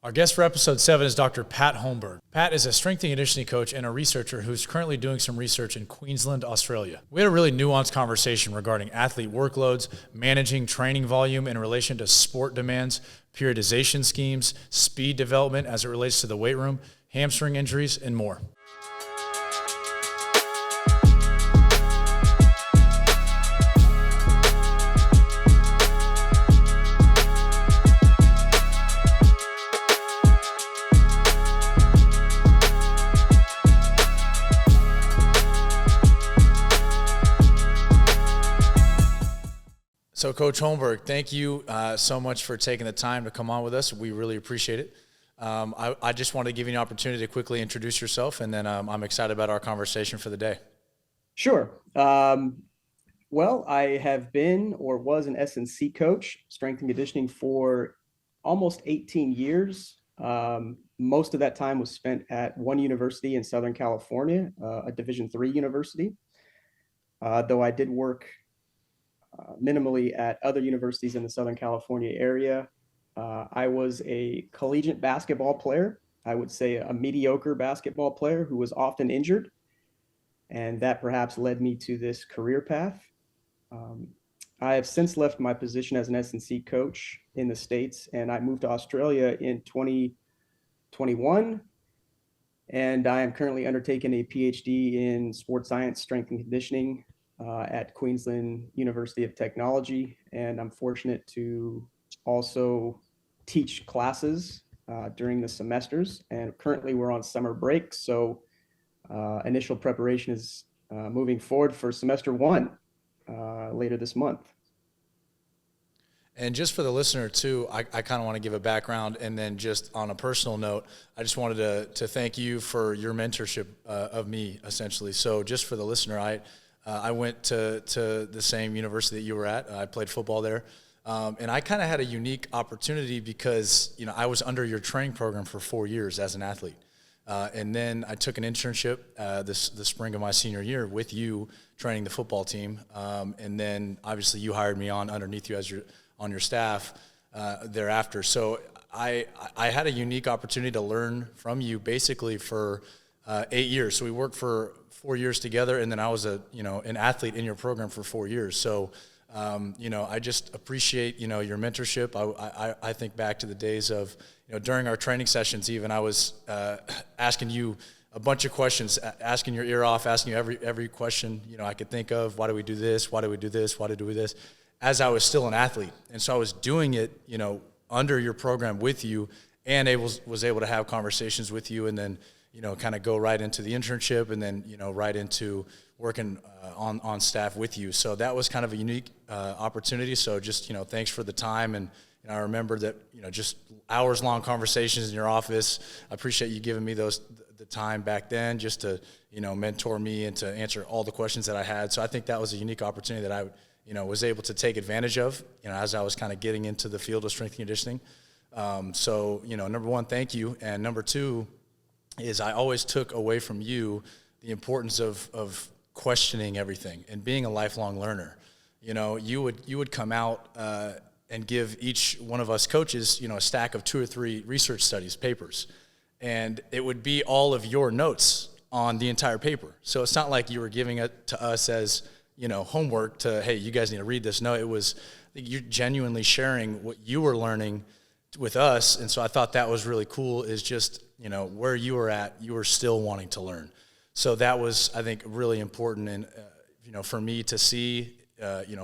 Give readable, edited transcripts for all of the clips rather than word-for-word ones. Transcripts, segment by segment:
Our guest for episode 7 is Dr. Pat Holmberg. Pat is a strength and conditioning coach and a researcher who's currently doing some research in Queensland, Australia. We had a really nuanced conversation regarding athlete workloads, managing training volume in relation to sport demands, periodization schemes, speed development as it relates to the weight room, hamstring injuries, and more. So Coach Holmberg, thank you so much for taking the time to come on with us. We really appreciate it. I just wanted to give you an opportunity to quickly introduce yourself, and then I'm excited about our conversation for the day. Sure. Well, I have been or was an S&C coach, strength and conditioning, for almost 18 years. Most of that time was spent at one university in Southern California, a Division III university, though I did work minimally at other universities in the Southern California area. I was a collegiate basketball player. I would say a mediocre basketball player who was often injured, and that perhaps led me to this career path. I have since left my position as an S&C coach in the States, and I moved to Australia in 2021, and I am currently undertaking a PhD in sports science, strength and conditioning at Queensland University of Technology, and I'm fortunate to also teach classes during the semesters. And currently we're on summer break, so initial preparation is moving forward for semester 1 later this month. And just for the listener too, I kind of want to give a background, and then just on a personal note, I just wanted to thank you for your mentorship of me, essentially. So just for the listener, I went to the same university that you were at. I played football there. And I kind of had a unique opportunity because, I was under your training program for 4 years as an athlete. And then I took an internship the spring of my senior year with you training the football team. And then obviously you hired me on underneath you as on your staff thereafter. So I had a unique opportunity to learn from you basically for 8 years. So we worked for 4 years together, and then I was an athlete in your program for 4 years. So, I just appreciate, your mentorship. I think back to the days of, during our training sessions, even I was asking you a bunch of questions, asking your ear off, asking you every question, I could think of. Why do we do this? Why do we do this? Why do we do this? As I was still an athlete. And so I was doing it, under your program with you, and was able to have conversations with you, and then, kind of go right into the internship, and then, right into working on staff with you. So that was kind of a unique opportunity. So just, thanks for the time. And I remember that, just hours-long conversations in your office. I appreciate you giving me the time back then just to, mentor me and to answer all the questions that I had. So I think that was a unique opportunity that I, was able to take advantage of, as I was kind of getting into the field of strength and conditioning. So, number one, thank you. And number two is I always took away from you the importance of questioning everything and being a lifelong learner. You would come out and give each one of us coaches, a stack of 2 or 3 research studies, papers, and it would be all of your notes on the entire paper. So it's not like you were giving it to us as, homework to, hey, you guys need to read this. No, it was you're genuinely sharing what you were learning with us. And so I thought that was really cool, is just, where you were at, you were still wanting to learn. So that was, I think, really important, and, for me to see,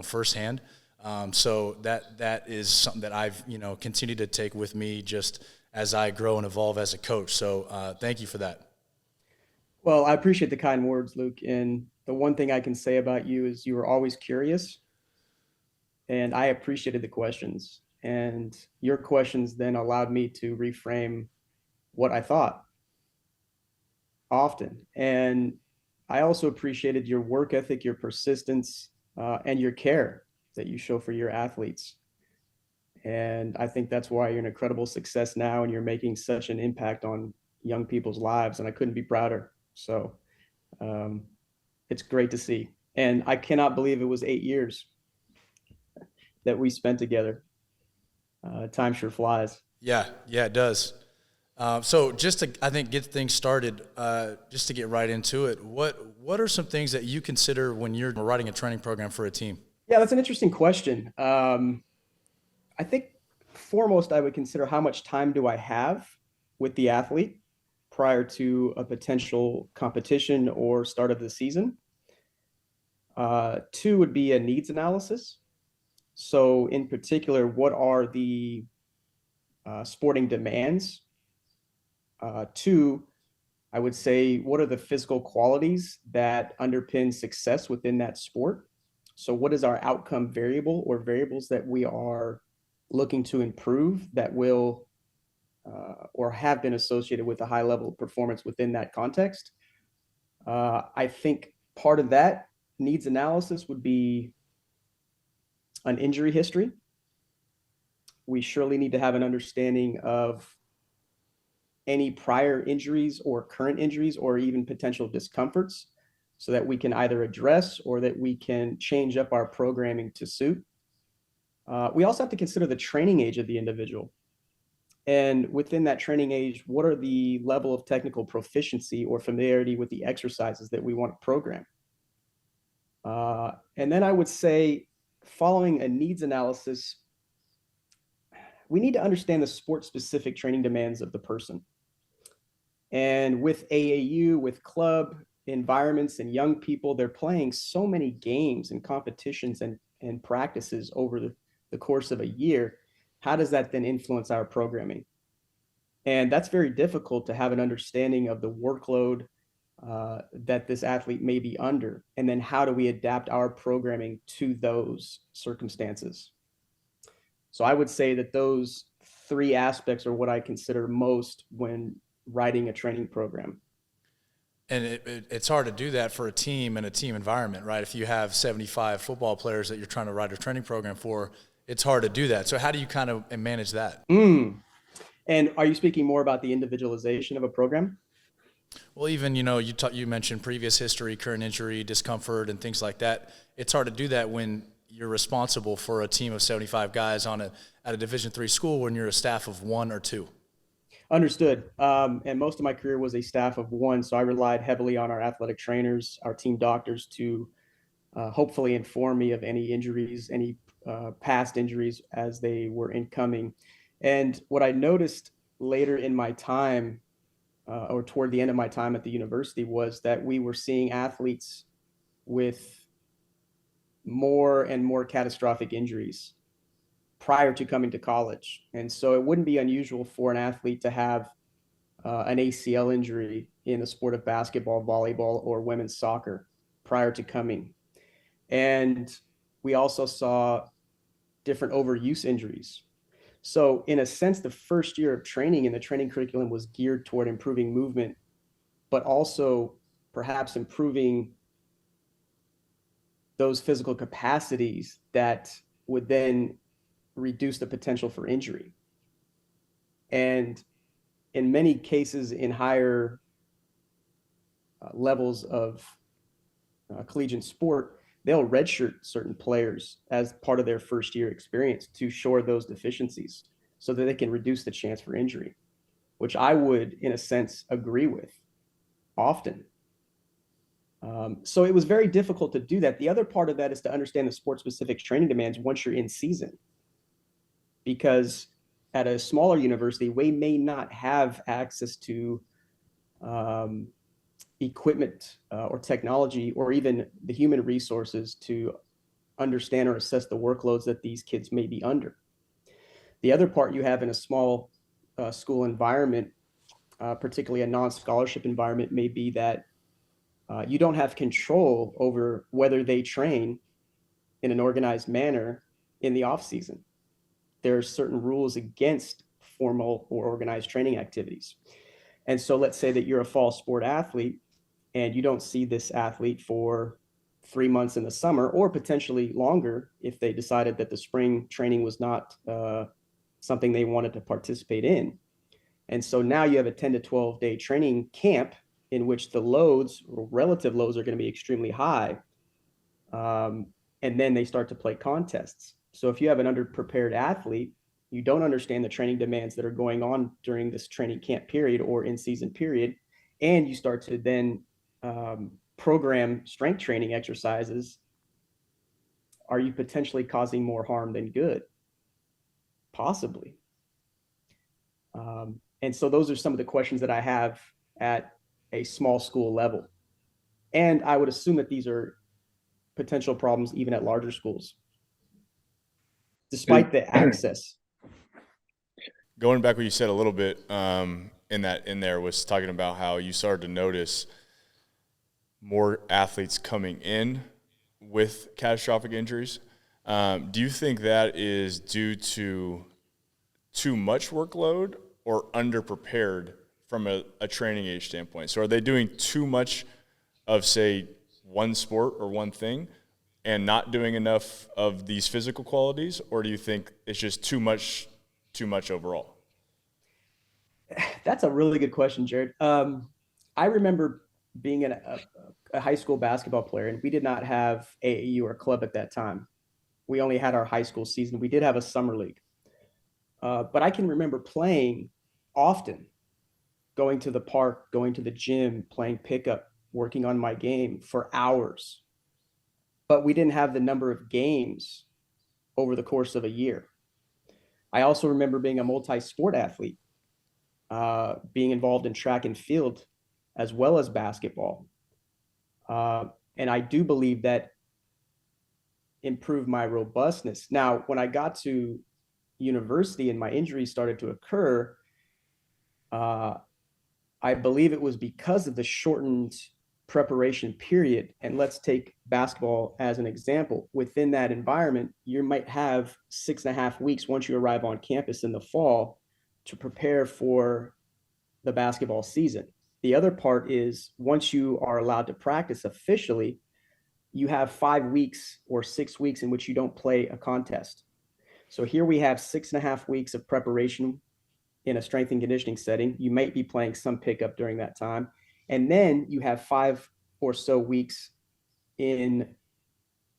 firsthand. So that is something that I've, continued to take with me just as I grow and evolve as a coach. So thank you for that. Well, I appreciate the kind words, Luke. And the one thing I can say about you is you were always curious, and I appreciated the questions. And your questions then allowed me to reframe what I thought often. And I also appreciated your work ethic, your persistence, and your care that you show for your athletes. And I think that's why you're an incredible success now, and you're making such an impact on young people's lives. And I couldn't be prouder. So it's great to see. And I cannot believe it was 8 years that we spent together. Time sure flies. Yeah, it does. So just to, I think, get things started, just to get right into it, what are some things that you consider when you're writing a training program for a team? Yeah, that's an interesting question. I think foremost, I would consider how much time do I have with the athlete prior to a potential competition or start of the season. Two would be a needs analysis. So, in particular, what are the sporting demands? Two, I would say, what are the physical qualities that underpin success within that sport? So, what is our outcome variable or variables that we are looking to improve that will or have been associated with a high level of performance within that context? I think part of that needs analysis would be an injury history. We surely need to have an understanding of any prior injuries or current injuries or even potential discomforts so that we can either address or that we can change up our programming to suit. We also have to consider the training age of the individual. And within that training age, what are the level of technical proficiency or familiarity with the exercises that we want to program? And then I would say, following a needs analysis, we need to understand the sport-specific training demands of the person. And with AAU, with club environments and young people, they're playing so many games and competitions and practices over the course of a year. How does that then influence our programming? And that's very difficult to have an understanding of the workload that this athlete may be under. And then how do we adapt our programming to those circumstances? So I would say that those three aspects are what I consider most when writing a training program. And it's hard to do that for a team and a team environment, right? If you have 75 football players that you're trying to write a training program for, it's hard to do that. So how do you kind of manage that? And are you speaking more about the individualization of a program? Well, even, you mentioned previous history, current injury, discomfort, and things like that. It's hard to do that when you're responsible for a team of 75 guys at a Division III school when you're a staff of one or two. Understood. And most of my career was a staff of one, so I relied heavily on our athletic trainers, our team doctors to hopefully inform me of any injuries, any past injuries as they were incoming. And what I noticed later in my time, or toward the end of my time at the university, was that we were seeing athletes with more and more catastrophic injuries prior to coming to college. And so it wouldn't be unusual for an athlete to have an ACL injury in the sport of basketball, volleyball, or women's soccer prior to coming. And we also saw different overuse injuries. So in a sense, the first year of training in the training curriculum was geared toward improving movement, but also perhaps improving those physical capacities that would then reduce the potential for injury. And in many cases, in higher levels of collegiate sport, they'll redshirt certain players as part of their first year experience to shore those deficiencies so that they can reduce the chance for injury, which I would, in a sense, agree with often. So it was very difficult to do that. The other part of that is to understand the sport-specific training demands once you're in season, because at a smaller university, we may not have access to equipment or technology or even the human resources to understand or assess the workloads that these kids may be under. The other part you have in a small school environment, particularly a non-scholarship environment, may be that you don't have control over whether they train in an organized manner in the off season. There are certain rules against formal or organized training activities. And so let's say that you're a fall sport athlete and you don't see this athlete for 3 months in the summer, or potentially longer if they decided that the spring training was not something they wanted to participate in. And so now you have a 10 to 12 day training camp in which the loads or relative loads are going to be extremely high. And then they start to play contests. So if you have an underprepared athlete You don't understand the training demands that are going on during this training camp period or in-season period. And you start to then program strength training exercises. Are you potentially causing more harm than good? Possibly. And so those are some of the questions that I have at a small school level. And I would assume that these are potential problems even at larger schools, despite the access. Going back what you said a little bit in there was talking about how you started to notice more athletes coming in with catastrophic injuries. Do you think that is due to too much workload or underprepared from a training age standpoint? So are they doing too much of, say, one sport or one thing and not doing enough of these physical qualities, or do you think it's just too much overall? That's a really good question, Jared. I remember being a high school basketball player, and we did not have AAU or club at that time. We only had our high school season. We did have a summer league. But I can remember playing often, going to the park, going to the gym, playing pickup, working on my game for hours. But we didn't have the number of games over the course of a year. I also remember being a multi-sport athlete, being involved in track and field as well as basketball. And I do believe that improved my robustness. Now, when I got to university and my injuries started to occur, I believe it was because of the shortened preparation period. And let's take basketball as an example. Within that environment, you might have 6.5 weeks once you arrive on campus in the fall to prepare for the basketball season. The other part is once you are allowed to practice officially, you have 5 weeks or 6 weeks in which you don't play a contest. So here we have 6.5 weeks of preparation in a strength and conditioning setting. You might be playing some pickup during that time. And then you have 5 or so weeks in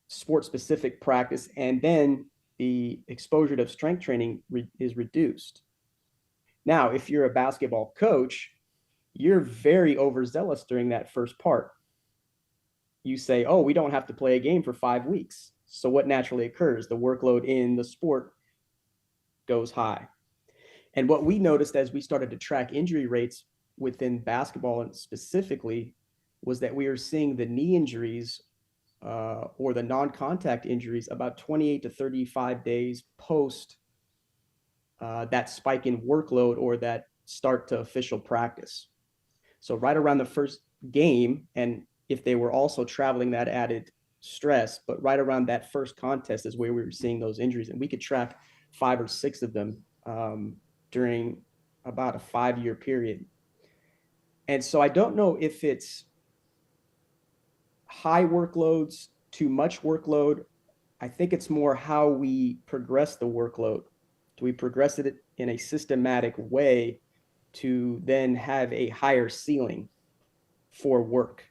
sport specific practice. And then the exposure to strength training is reduced. Now, if you're a basketball coach, you're very overzealous during that first part. You say, oh, we don't have to play a game for 5 weeks. So what naturally occurs? The workload in the sport goes high. And what we noticed as we started to track injury rates within basketball and specifically was that we were seeing the knee injuries or the non-contact injuries about 28 to 35 days post that spike in workload or that start to official practice. So right around the first game, and if they were also traveling, that added stress, but right around that first contest is where we were seeing those injuries. And we could track 5 or 6 of them during about a 5-year period. And so I don't know if it's high workloads, too much workload. I think it's more how we progress the workload. Do we progress it in a systematic way to then have a higher ceiling for work?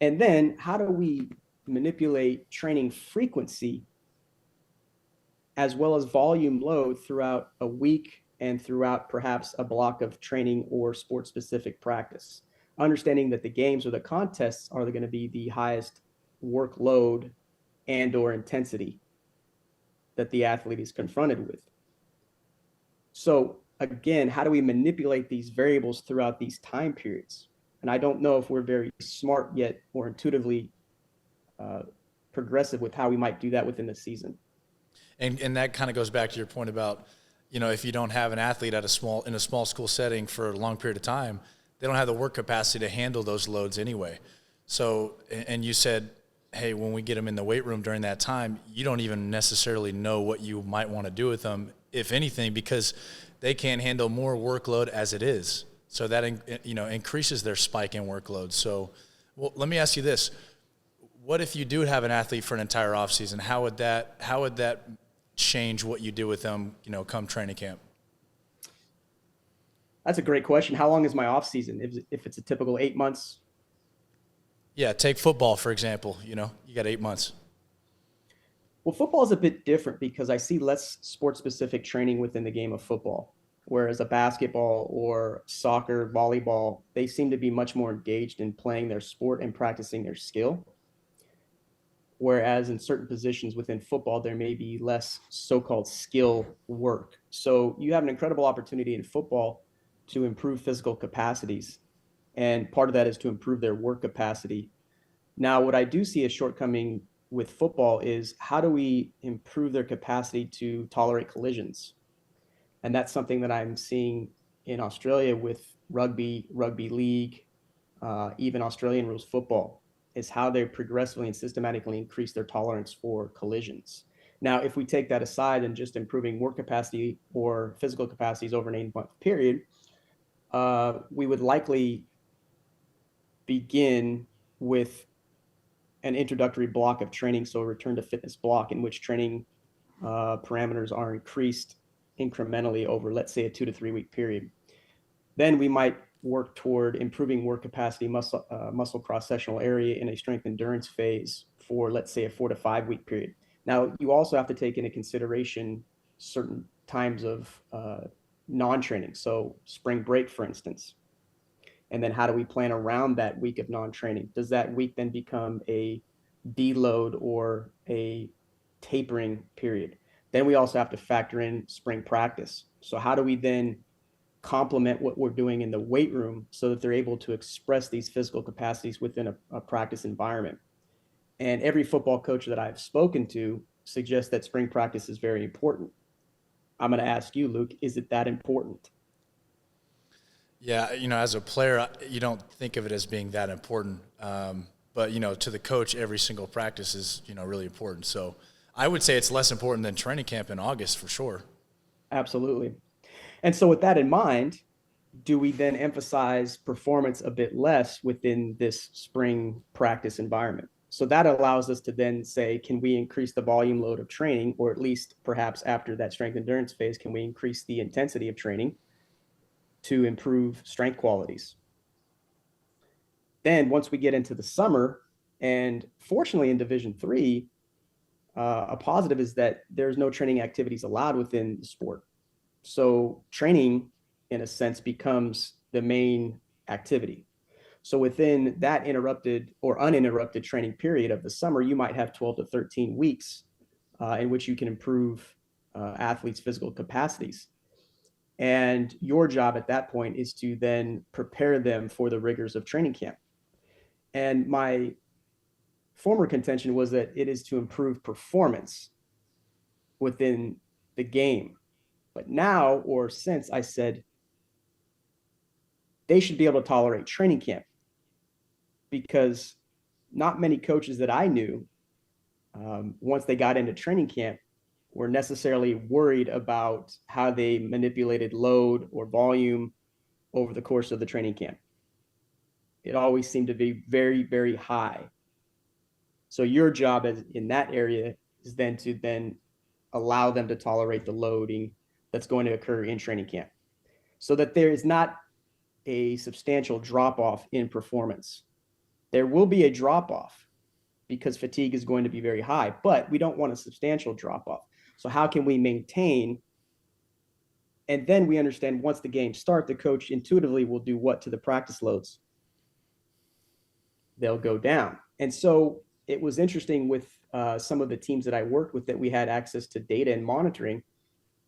And then how do we manipulate training frequency as well as volume load throughout a week and throughout perhaps a block of training or sport specific practice, understanding that the games or the contests are going to be the highest workload and or intensity that the athlete is confronted with. So again, how do we manipulate these variables throughout these time periods? And I don't know if we're very smart yet or intuitively progressive with how we might do that within the season. And that kind of goes back to your point about, if you don't have an athlete in a small school setting for a long period of time, they don't have the work capacity to handle those loads anyway. So, and you said, hey, when we get them in the weight room during that time, you don't even necessarily know what you might want to do with them, if anything, because they can't handle more workload as it is. So that, increases their spike in workload. So, well, let me ask you this. What if you do have an athlete for an entire offseason? How would that change what you do with them, come training camp? That's a great question. How long is my off season? If it's a typical 8 months? Yeah, take football, for example. You got 8 months. Well, football is a bit different because I see less sport-specific training within the game of football, whereas a basketball or soccer, volleyball, they seem to be much more engaged in playing their sport and practicing their skill. Whereas in certain positions within football, there may be less so-called skill work. So you have an incredible opportunity in football to improve physical capacities. And part of that is to improve their work capacity. Now, what I do see a shortcoming with football is how do we improve their capacity to tolerate collisions? And that's something that I'm seeing in Australia with rugby league, even Australian rules football, is how they progressively and systematically increase their tolerance for collisions. Now, if we take that aside and just improving work capacity or physical capacities over an 8-month period, we would likely begin with an introductory block of training, so a return to fitness block in which training parameters are increased incrementally over, let's say, a 2 to 3 week period. Then we might work toward improving work capacity, muscle cross-sectional area in a strength endurance phase for, let's say, a 4 to 5 week period. Now, you also have to take into consideration certain times of non-training, so spring break, for instance. And then how do we plan around that week of non-training? Does that week then become a deload or a tapering period? Then we also have to factor in spring practice. So how do we then complement what we're doing in the weight room so that they're able to express these physical capacities within a practice environment? And every football coach that I've spoken to suggests that spring practice is very important. I'm going to ask you, Luke, is it that important? Yeah, as a player, you don't think of it as being that important. But, to the coach, every single practice is, really important. So I would say it's less important than training camp in August for sure. Absolutely. And so with that in mind, do we then emphasize performance a bit less within this spring practice environment? So that allows us to then say, can we increase the volume load of training, or at least perhaps after that strength endurance phase, can we increase the intensity of training to improve strength qualities? Then once we get into the summer, and fortunately in Division III, a positive is that there's no training activities allowed within the sport. So training, in a sense, becomes the main activity. So within that interrupted or uninterrupted training period of the summer, you might have 12 to 13 weeks in which you can improve athletes' physical capacities. And your job at that point is to then prepare them for the rigors of training camp. And my former contention was that it is to improve performance within the game. But now, or since, I said they should be able to tolerate training camp, because not many coaches that I knew, once they got into training camp, were necessarily worried about how they manipulated load or volume over the course of the training camp. It always seemed to be very, very high. So your job in that area is then to allow them to tolerate the loading that's going to occur in training camp, so that there is not a substantial drop-off in performance. There will be a drop-off because fatigue is going to be very high, but we don't want a substantial drop-off. So how can we maintain? And then we understand once the games start, the coach intuitively will do what to the practice loads? They'll go down. And so it was interesting with some of the teams that I worked with that we had access to data and monitoring,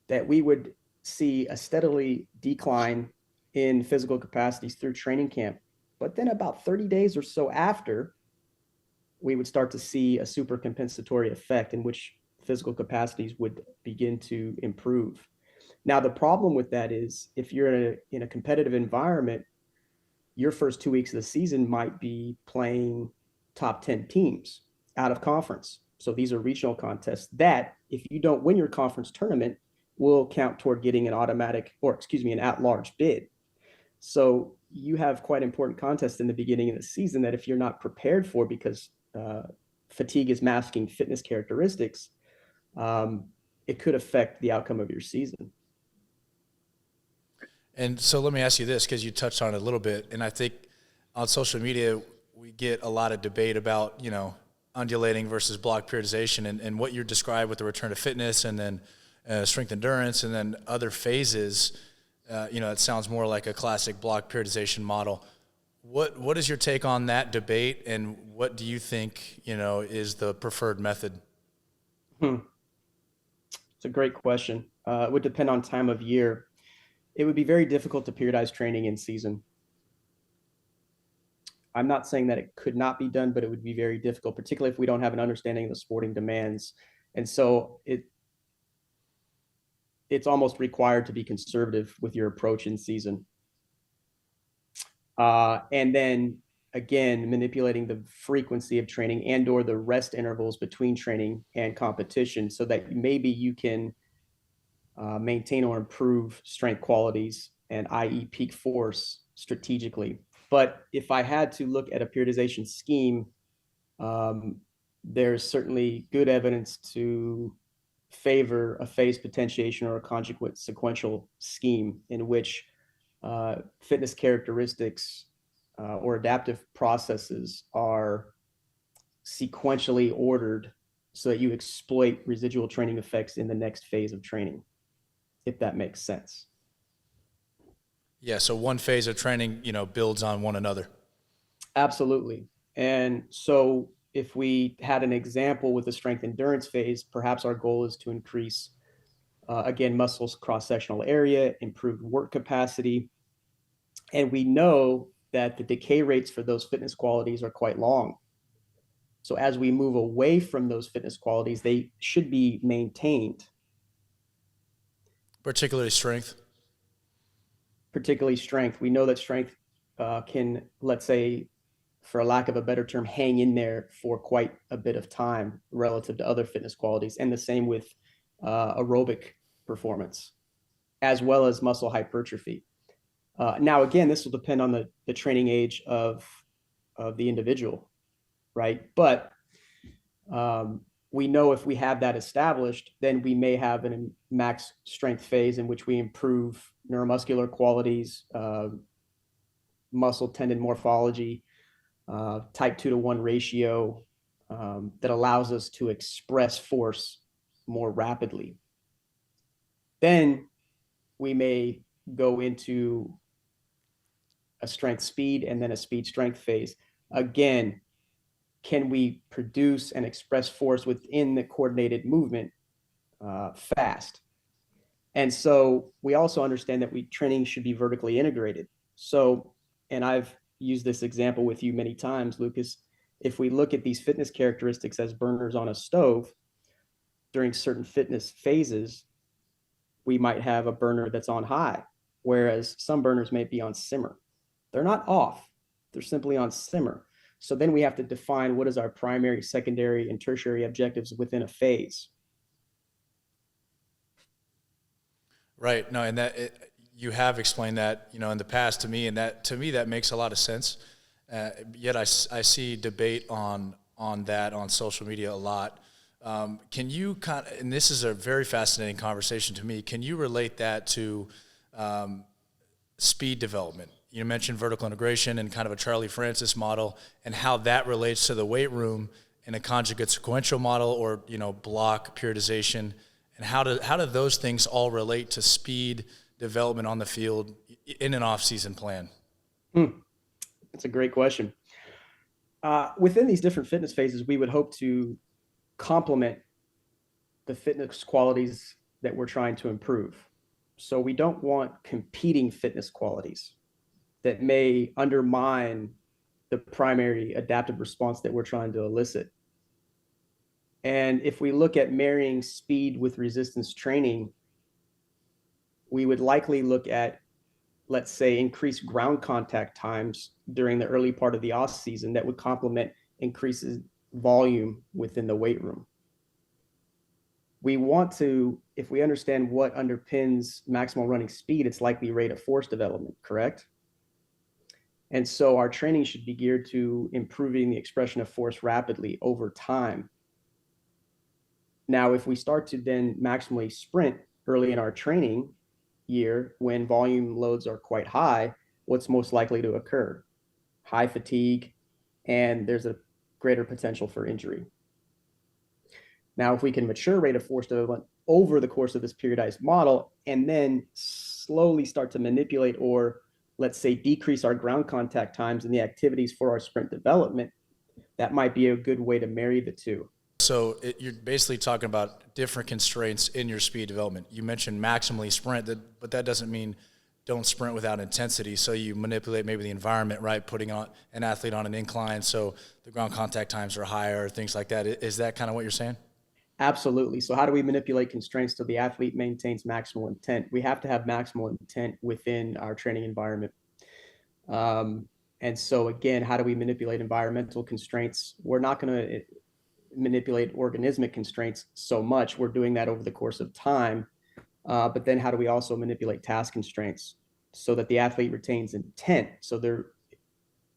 that we would see a steadily decline in physical capacities through training camp. But then about 30 days or so after, we would start to see a supercompensatory effect in which physical capacities would begin to improve. Now, the problem with that is if you're in a competitive environment, your first 2 weeks of the season might be playing top 10 teams out of conference. So these are regional contests that, if you don't win your conference tournament, will count toward getting an an at-large bid. So you have quite important contests in the beginning of the season that if you're not prepared for, because fatigue is masking fitness characteristics, it could affect the outcome of your season. And so let me ask you this, because you touched on it a little bit, and I think on social media we get a lot of debate about, undulating versus block periodization, and what you described with the return to fitness and then strength endurance and then other phases, it sounds more like a classic block periodization model. What is your take on that debate, and what do you think, is the preferred method? It's a great question. It would depend on time of year. It would be very difficult to periodize training in season. I'm not saying that it could not be done, but it would be very difficult, particularly if we don't have an understanding of the sporting demands. And so it's almost required to be conservative with your approach in season. And then again, manipulating the frequency of training and or the rest intervals between training and competition so that maybe you can maintain or improve strength qualities and i.e. peak force strategically. But if I had to look at a periodization scheme, there's certainly good evidence to favor a phase potentiation or a conjugate sequential scheme in which fitness characteristics or adaptive processes are sequentially ordered so that you exploit residual training effects in the next phase of training, if that makes sense. Yeah, so one phase of training, builds on one another. Absolutely. And so if we had an example with the strength endurance phase, perhaps our goal is to increase, again, muscles cross-sectional area, improve work capacity. And we know that the decay rates for those fitness qualities are quite long. So as we move away from those fitness qualities, they should be maintained. Particularly strength. Particularly strength. We know that strength can, let's say, for a lack of a better term, hang in there for quite a bit of time relative to other fitness qualities. And the same with aerobic performance, as well as muscle hypertrophy. Now, again, this will depend on the training age of the individual, right? But we know if we have that established, then we may have a max strength phase in which we improve neuromuscular qualities, muscle tendon morphology, type 2-to-1 ratio that allows us to express force more rapidly. Then we may go into a strength speed and then a speed strength phase. Again, can we produce and express force within the coordinated movement fast? And so we also understand that training should be vertically integrated. So, and I've used this example with you many times, Lucas, if we look at these fitness characteristics as burners on a stove, during certain fitness phases, we might have a burner that's on high, whereas some burners may be on simmer. They're not off, they're simply on simmer. So then we have to define what is our primary, secondary, and tertiary objectives within a phase. Right. No, and you have explained that, in the past to me, and that makes a lot of sense. Yet I see debate on that on social media a lot. Can you and this is a very fascinating conversation to me, can you relate that to speed development? You mentioned vertical integration and kind of a Charlie Francis model and how that relates to the weight room in a conjugate sequential model or, block periodization. And how do those things all relate to speed development on the field in an off-season plan? That's a great question. Within these different fitness phases, we would hope to complement the fitness qualities that we're trying to improve. So we don't want competing fitness qualities that may undermine the primary adaptive response that we're trying to elicit. And if we look at marrying speed with resistance training, we would likely look at, let's say, increased ground contact times during the early part of the off season that would complement increases volume within the weight room. We want to, if we understand what underpins maximal running speed, it's likely rate of force development, correct? And so our training should be geared to improving the expression of force rapidly over time. Now, if we start to then maximally sprint early in our training year when volume loads are quite high, what's most likely to occur? High fatigue, and there's a greater potential for injury. Now, if we can mature rate of force development over the course of this periodized model and then slowly start to manipulate or, let's say, decrease our ground contact times and the activities for our sprint development, that might be a good way to marry the two. So you're basically talking about different constraints in your speed development. You mentioned maximally sprint, but that doesn't mean don't sprint without intensity. So you manipulate maybe the environment, right? Putting on an athlete on an incline so the ground contact times are higher, things like that. Is that kind of what you're saying? Absolutely. So how do we manipulate constraints so the athlete maintains maximal intent? We have to have maximal intent within our training environment. And so again, how do we manipulate environmental constraints? We're not going to manipulate organismic constraints so much. We're doing that over the course of time. But then how do we also manipulate task constraints so that the athlete retains intent? So they're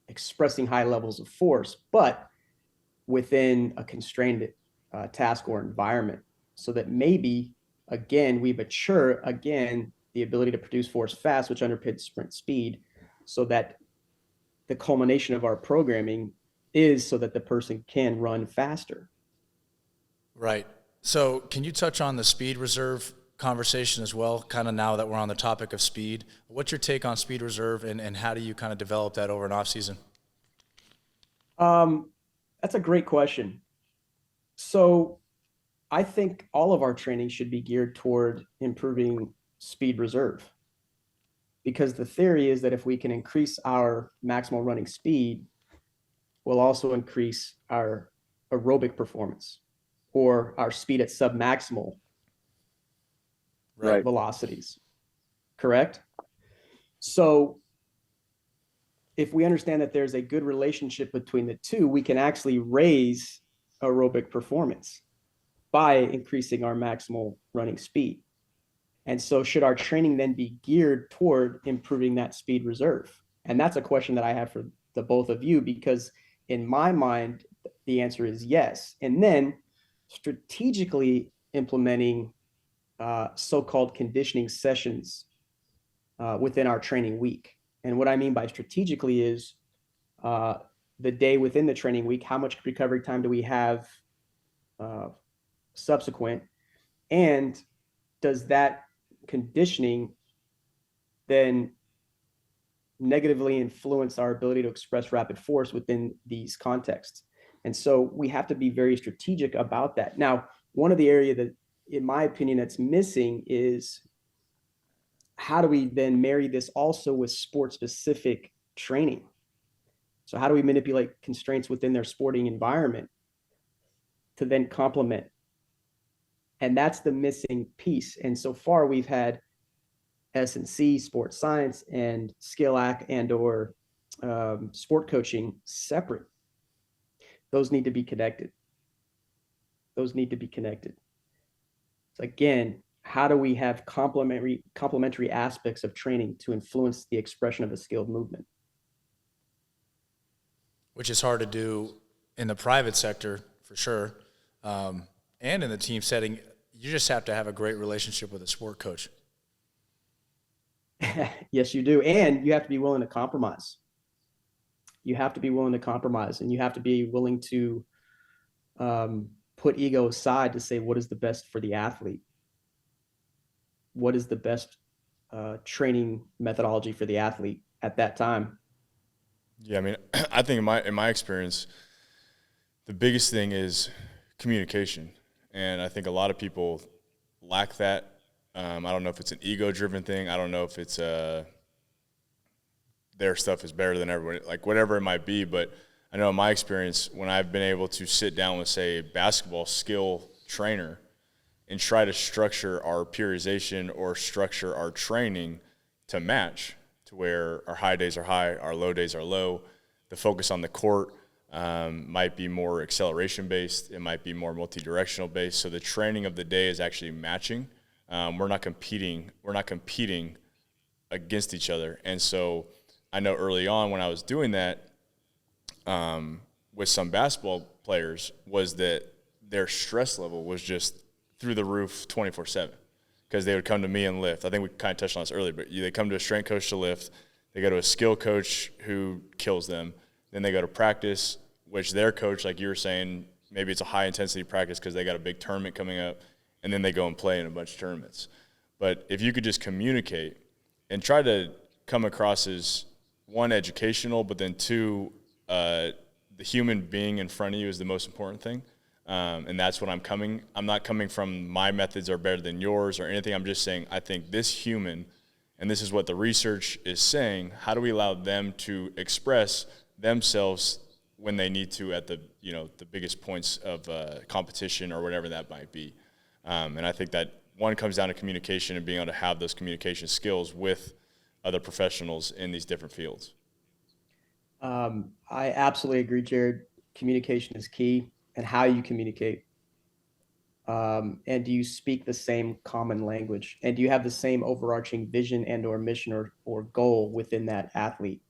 expressing high levels of force, but within a constrained task or environment, so that maybe, again, we mature, again, the ability to produce force fast, which underpins sprint speed, so that the culmination of our programming is so that the person can run faster. Right. So can you touch on the speed reserve conversation as well, kind of now that we're on the topic of speed? What's your take on speed reserve, and how do you kind of develop that over an off season? That's a great question. So I think all of our training should be geared toward improving speed reserve, because the theory is that if we can increase our maximal running speed, we'll also increase our aerobic performance or our speed at submaximal velocities. Correct? So if we understand that there's a good relationship between the two, we can actually raise aerobic performance by increasing our maximal running speed. And so should our training then be geared toward improving that speed reserve? And that's a question that I have for the both of you, because in my mind, the answer is yes. And then strategically implementing so-called conditioning sessions within our training week. And what I mean by strategically is the day within the training week, how much recovery time do we have subsequent? And does that conditioning then negatively influence our ability to express rapid force within these contexts? And so we have to be very strategic about that. Now, one of the areas that, in my opinion, that's missing is how do we then marry this also with sport-specific training? So how do we manipulate constraints within their sporting environment to then complement? And that's the missing piece. And so far we've had S&C, sports science, and skill ac and or sport coaching separate. Those need to be connected. Those need to be connected. So again, how do we have complementary aspects of training to influence the expression of a skilled movement? Which is hard to do in the private sector, for sure. And in the team setting, you just have to have a great relationship with a sport coach. Yes, you do. And you have to be willing to compromise. You have to be willing to compromise, and you have to be willing to put ego aside to say, what is the best for the athlete? What is the best training methodology for the athlete at that time? Yeah, I mean, I think in my experience, the biggest thing is communication. And I think a lot of people lack that. I don't know if it's an ego-driven thing. I don't know if it's their stuff is better than everyone, like whatever it might be. But I know in my experience, when I've been able to sit down with, say, a basketball skill trainer and try to structure our periodization or structure our training to match, to where our high days are high, our low days are low, the focus on the court might be more acceleration-based, it might be more multi-directional based, so the training of the day is actually matching. We're not competing against each other. And so I know early on when I was doing that with some basketball players was that their stress level was just through the roof 24/7, because they would come to me and lift. I think we kind of touched on this earlier, but they come to a strength coach to lift. They go to a skill coach who kills them. Then they go to practice, which their coach, like you were saying, maybe it's a high intensity practice because they got a big tournament coming up, and then they go and play in a bunch of tournaments. But if you could just communicate and try to come across as, one, educational, but then two, the human being in front of you is the most important thing. And that's what I'm not coming from my methods are better than yours or anything. I'm just saying I think this human, and this is what the research is saying, how do we allow them to express themselves when they need to at the biggest points of competition or whatever that might be. And I think that one comes down to communication and being able to have those communication skills with other professionals in these different fields. I absolutely agree, Jared. Communication is key, and how you communicate. And do you speak the same common language? And do you have the same overarching vision and or mission or goal within that athlete?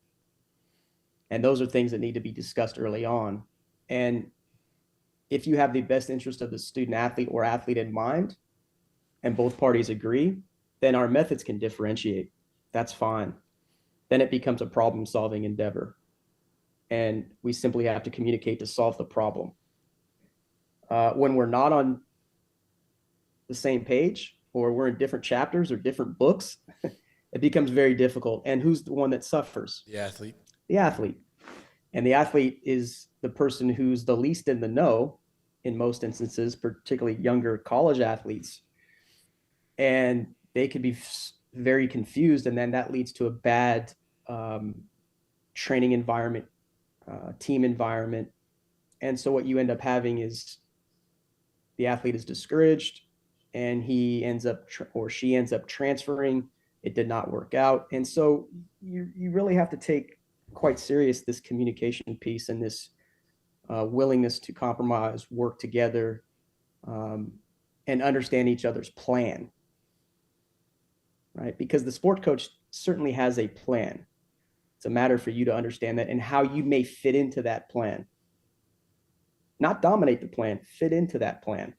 And those are things that need to be discussed early on. And if you have the best interest of the student athlete or athlete in mind, and both parties agree, then our methods can differentiate. That's fine. Then it becomes a problem-solving endeavor. And we simply have to communicate to solve the problem. When we're not on the same page, or we're in different chapters or different books, it becomes very difficult. And who's the one that suffers? The athlete. The athlete. And the athlete is the person who's the least in the know in most instances, particularly younger college athletes. And they could be very confused, and then that leads to a bad training environment, team environment. And so what you end up having is the athlete is discouraged, and he ends up or she ends up transferring. It did not work out. And so you really have to take quite serious this communication piece and this willingness to compromise, work together, and understand each other's plan, right? Because the sport coach certainly has a plan. It's a matter for you to understand that and how you may fit into that plan. Not dominate the plan, fit into that plan.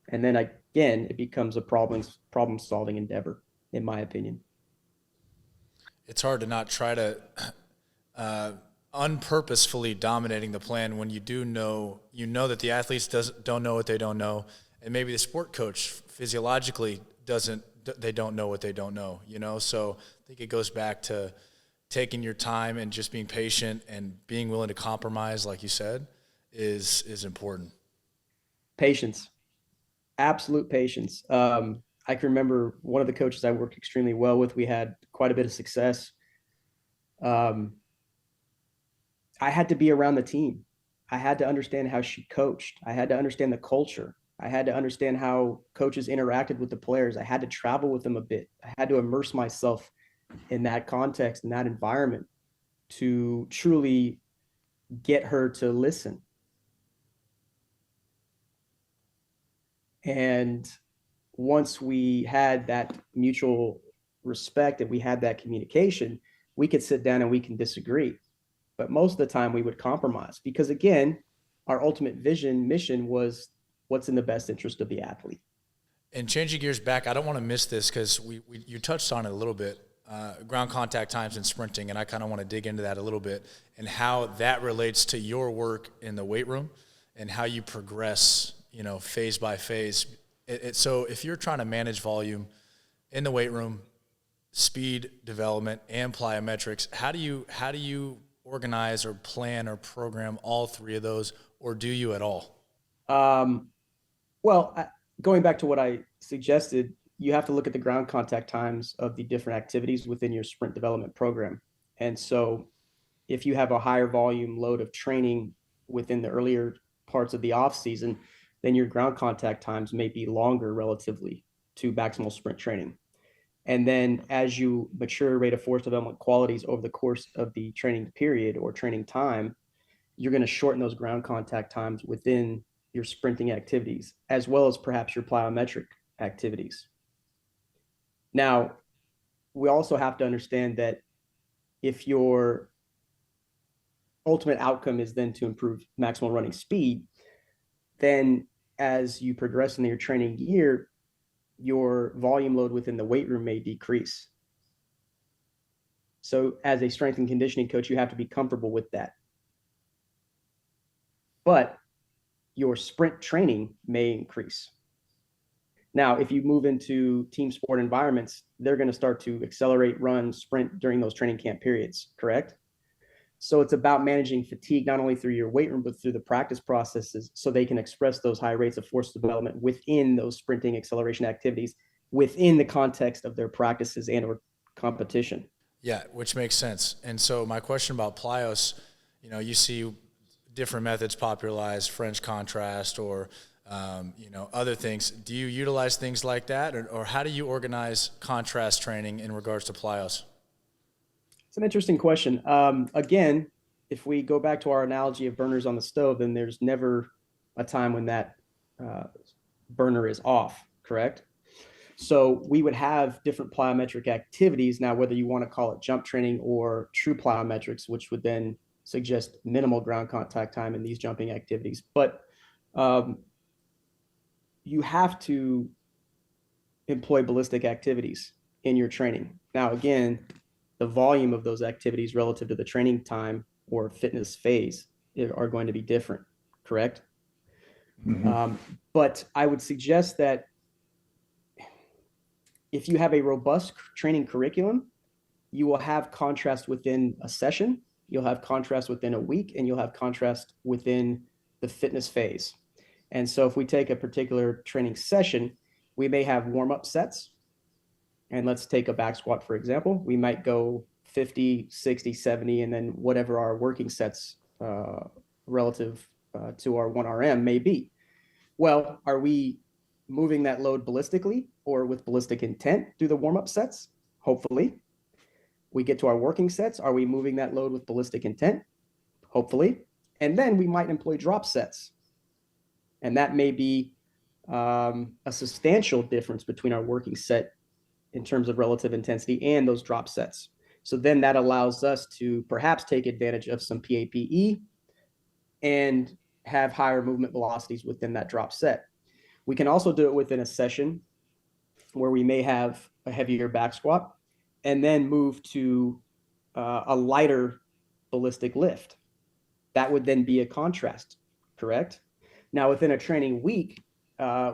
And then again, it becomes a problem-solving endeavor, in my opinion. It's hard to not try to unpurposefully dominating the plan when you know that the athletes don't know what they don't know, and maybe the sport coach physiologically they don't know what they don't know, So I think it goes back to taking your time and just being patient and being willing to compromise, like you said, is important. Patience, absolute patience. I can remember one of the coaches I worked extremely well with. We had quite a bit of success. I had to be around the team. I had to understand how she coached. I had to understand the culture. I had to understand how coaches interacted with the players. I had to travel with them a bit. I had to immerse myself in that context, in that environment, to truly get her to listen. And once we had that mutual respect and we had that communication, we could sit down and we can disagree. But most of the time we would compromise because, again, our ultimate mission was what's in the best interest of the athlete. And changing gears back, I don't want to miss this because you touched on it a little bit, ground contact times and sprinting, and I kind of want to dig into that a little bit and how that relates to your work in the weight room and how you progress, phase by phase. So if you're trying to manage volume in the weight room, speed development, and plyometrics, how do you organize or plan or program all three of those, or do you at all? Going back to what I suggested, you have to look at the ground contact times of the different activities within your sprint development program. And so if you have a higher volume load of training within the earlier parts of the off season, then your ground contact times may be longer relatively to maximal sprint training. And then as you mature rate of force development qualities over the course of the training period or training time, you're going to shorten those ground contact times within your sprinting activities, as well as perhaps your plyometric activities. Now, we also have to understand that if your ultimate outcome is then to improve maximal running speed, then as you progress in your training year, your volume load within the weight room may decrease. So as a strength and conditioning coach, you have to be comfortable with that. but your sprint training may increase. Now, if you move into team sport environments, they're going to start to accelerate, run, sprint during those training camp periods, correct? So it's about managing fatigue, not only through your weight room, but through the practice processes, so they can express those high rates of force development within those sprinting acceleration activities, within the context of their practices and or competition. Yeah, which makes sense. And so my question about plyos, you see different methods popularized, French contrast or, other things. Do you utilize things like that? Or how do you organize contrast training in regards to plyos? It's an interesting question. Again, if we go back to our analogy of burners on the stove, then there's never a time when that burner is off, correct? So we would have different plyometric activities. Now, whether you want to call it jump training or true plyometrics, which would then suggest minimal ground contact time in these jumping activities. But you have to employ ballistic activities in your training. Now, again, the volume of those activities relative to the training time or fitness phase are going to be different, correct? Mm-hmm. But I would suggest that if you have a robust training curriculum, you will have contrast within a session, you'll have contrast within a week, and you'll have contrast within the fitness phase. And so if we take a particular training session, we may have warm-up sets. And let's take a back squat, for example. We might go 50, 60, 70, and then whatever our working sets relative to our 1RM may be. Well, are we moving that load ballistically or with ballistic intent through the warm-up sets? Hopefully. We get to our working sets. Are we moving that load with ballistic intent? Hopefully. And then we might employ drop sets. And that may be a substantial difference between our working set in terms of relative intensity and those drop sets. So then that allows us to perhaps take advantage of some PAPE and have higher movement velocities within that drop set. We can also do it within a session where we may have a heavier back squat and then move to a lighter ballistic lift. That would then be a contrast, correct? Now, within a training week,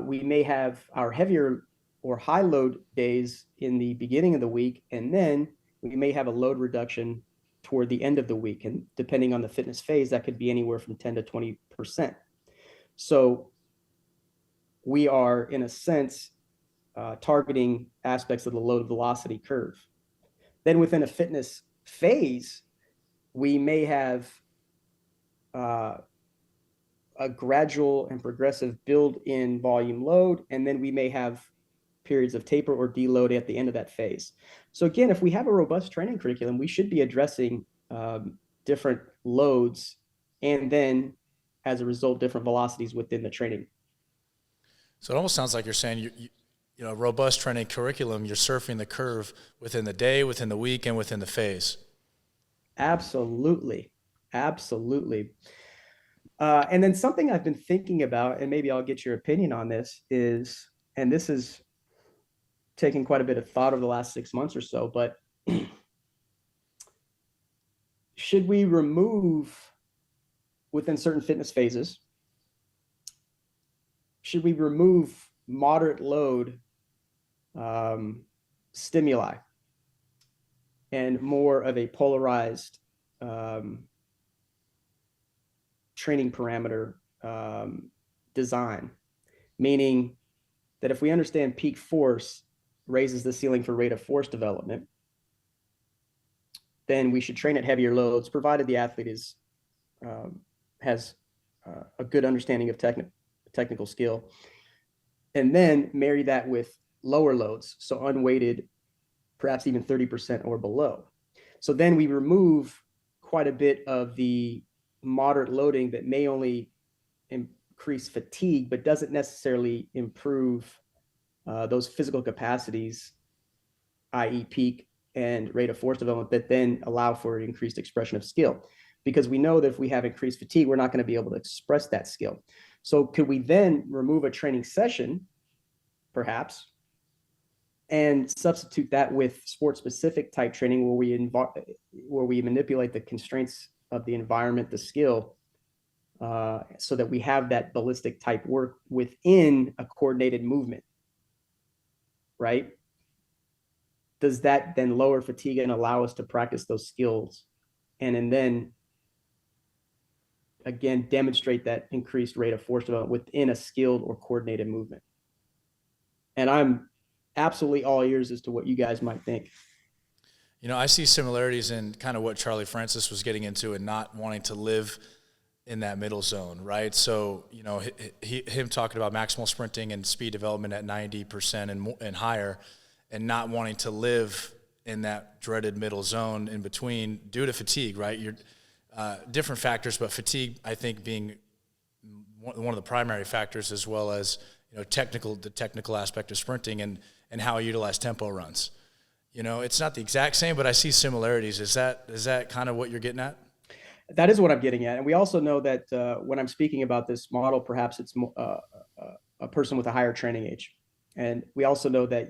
we may have our heavier or high load days in the beginning of the week, and then we may have a load reduction toward the end of the week. And depending on the fitness phase, that could be anywhere from 10 to 20%. So we are, in a sense, targeting aspects of the load velocity curve. Then within a fitness phase, we may have a gradual and progressive build in volume load, and then we may have periods of taper or deload at the end of that phase. So again, if we have a robust training curriculum, we should be addressing different loads and then, as a result, different velocities within the training. So it almost sounds like you're saying, robust training curriculum, you're surfing the curve within the day, within the week, and within the phase. Absolutely. Absolutely. And then something I've been thinking about, and maybe I'll get your opinion on this, is, and this is taking quite a bit of thought over the last 6 months or so, but should we remove within certain fitness phases, should we remove moderate load stimuli and more of a polarized training parameter design, meaning that if we understand peak force raises the ceiling for rate of force development, then we should train at heavier loads, provided the athlete has a good understanding of technical skill, and then marry that with lower loads, so unweighted, perhaps even 30% or below. So then we remove quite a bit of the moderate loading that may only increase fatigue, but doesn't necessarily improve those physical capacities, i.e. peak and rate of force development, that then allow for increased expression of skill. Because we know that if we have increased fatigue, we're not going to be able to express that skill. So could we then remove a training session, perhaps, and substitute that with sport-specific type training where we manipulate the constraints of the environment, the skill, so that we have that ballistic type work within a coordinated movement, right? Does that then lower fatigue and allow us to practice those skills and then again demonstrate that increased rate of force development within a skilled or coordinated movement? And I'm absolutely all ears as to what you guys might think. You know, I see similarities in kind of what Charlie Francis was getting into and not wanting to live in that middle zone, right? So, you know, him talking about maximal sprinting and speed development at 90% and higher, and not wanting to live in that dreaded middle zone in between due to fatigue, right? You're different factors, but fatigue, I think, being one of the primary factors, as well as, you know, the technical aspect of sprinting and how I utilize tempo runs. You know, it's not the exact same, but I see similarities. Is that kind of what you're getting at? That is what I'm getting at. And we also know that when I'm speaking about this model, perhaps it's a person with a higher training age. And we also know that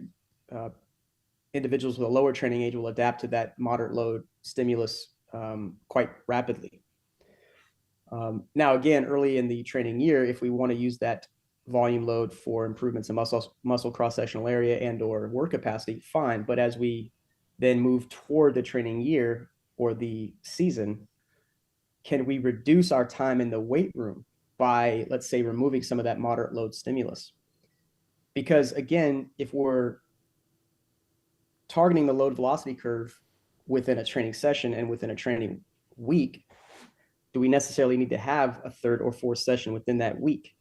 individuals with a lower training age will adapt to that moderate load stimulus quite rapidly. Now, again, early in the training year, if we want to use that volume load for improvements in muscle cross-sectional area and or work capacity, fine. But as we then move toward the training year or the season, can we reduce our time in the weight room by, let's say, removing some of that moderate load stimulus? Because again, if we're targeting the load velocity curve within a training session and within a training week, do we necessarily need to have a third or fourth session within that week?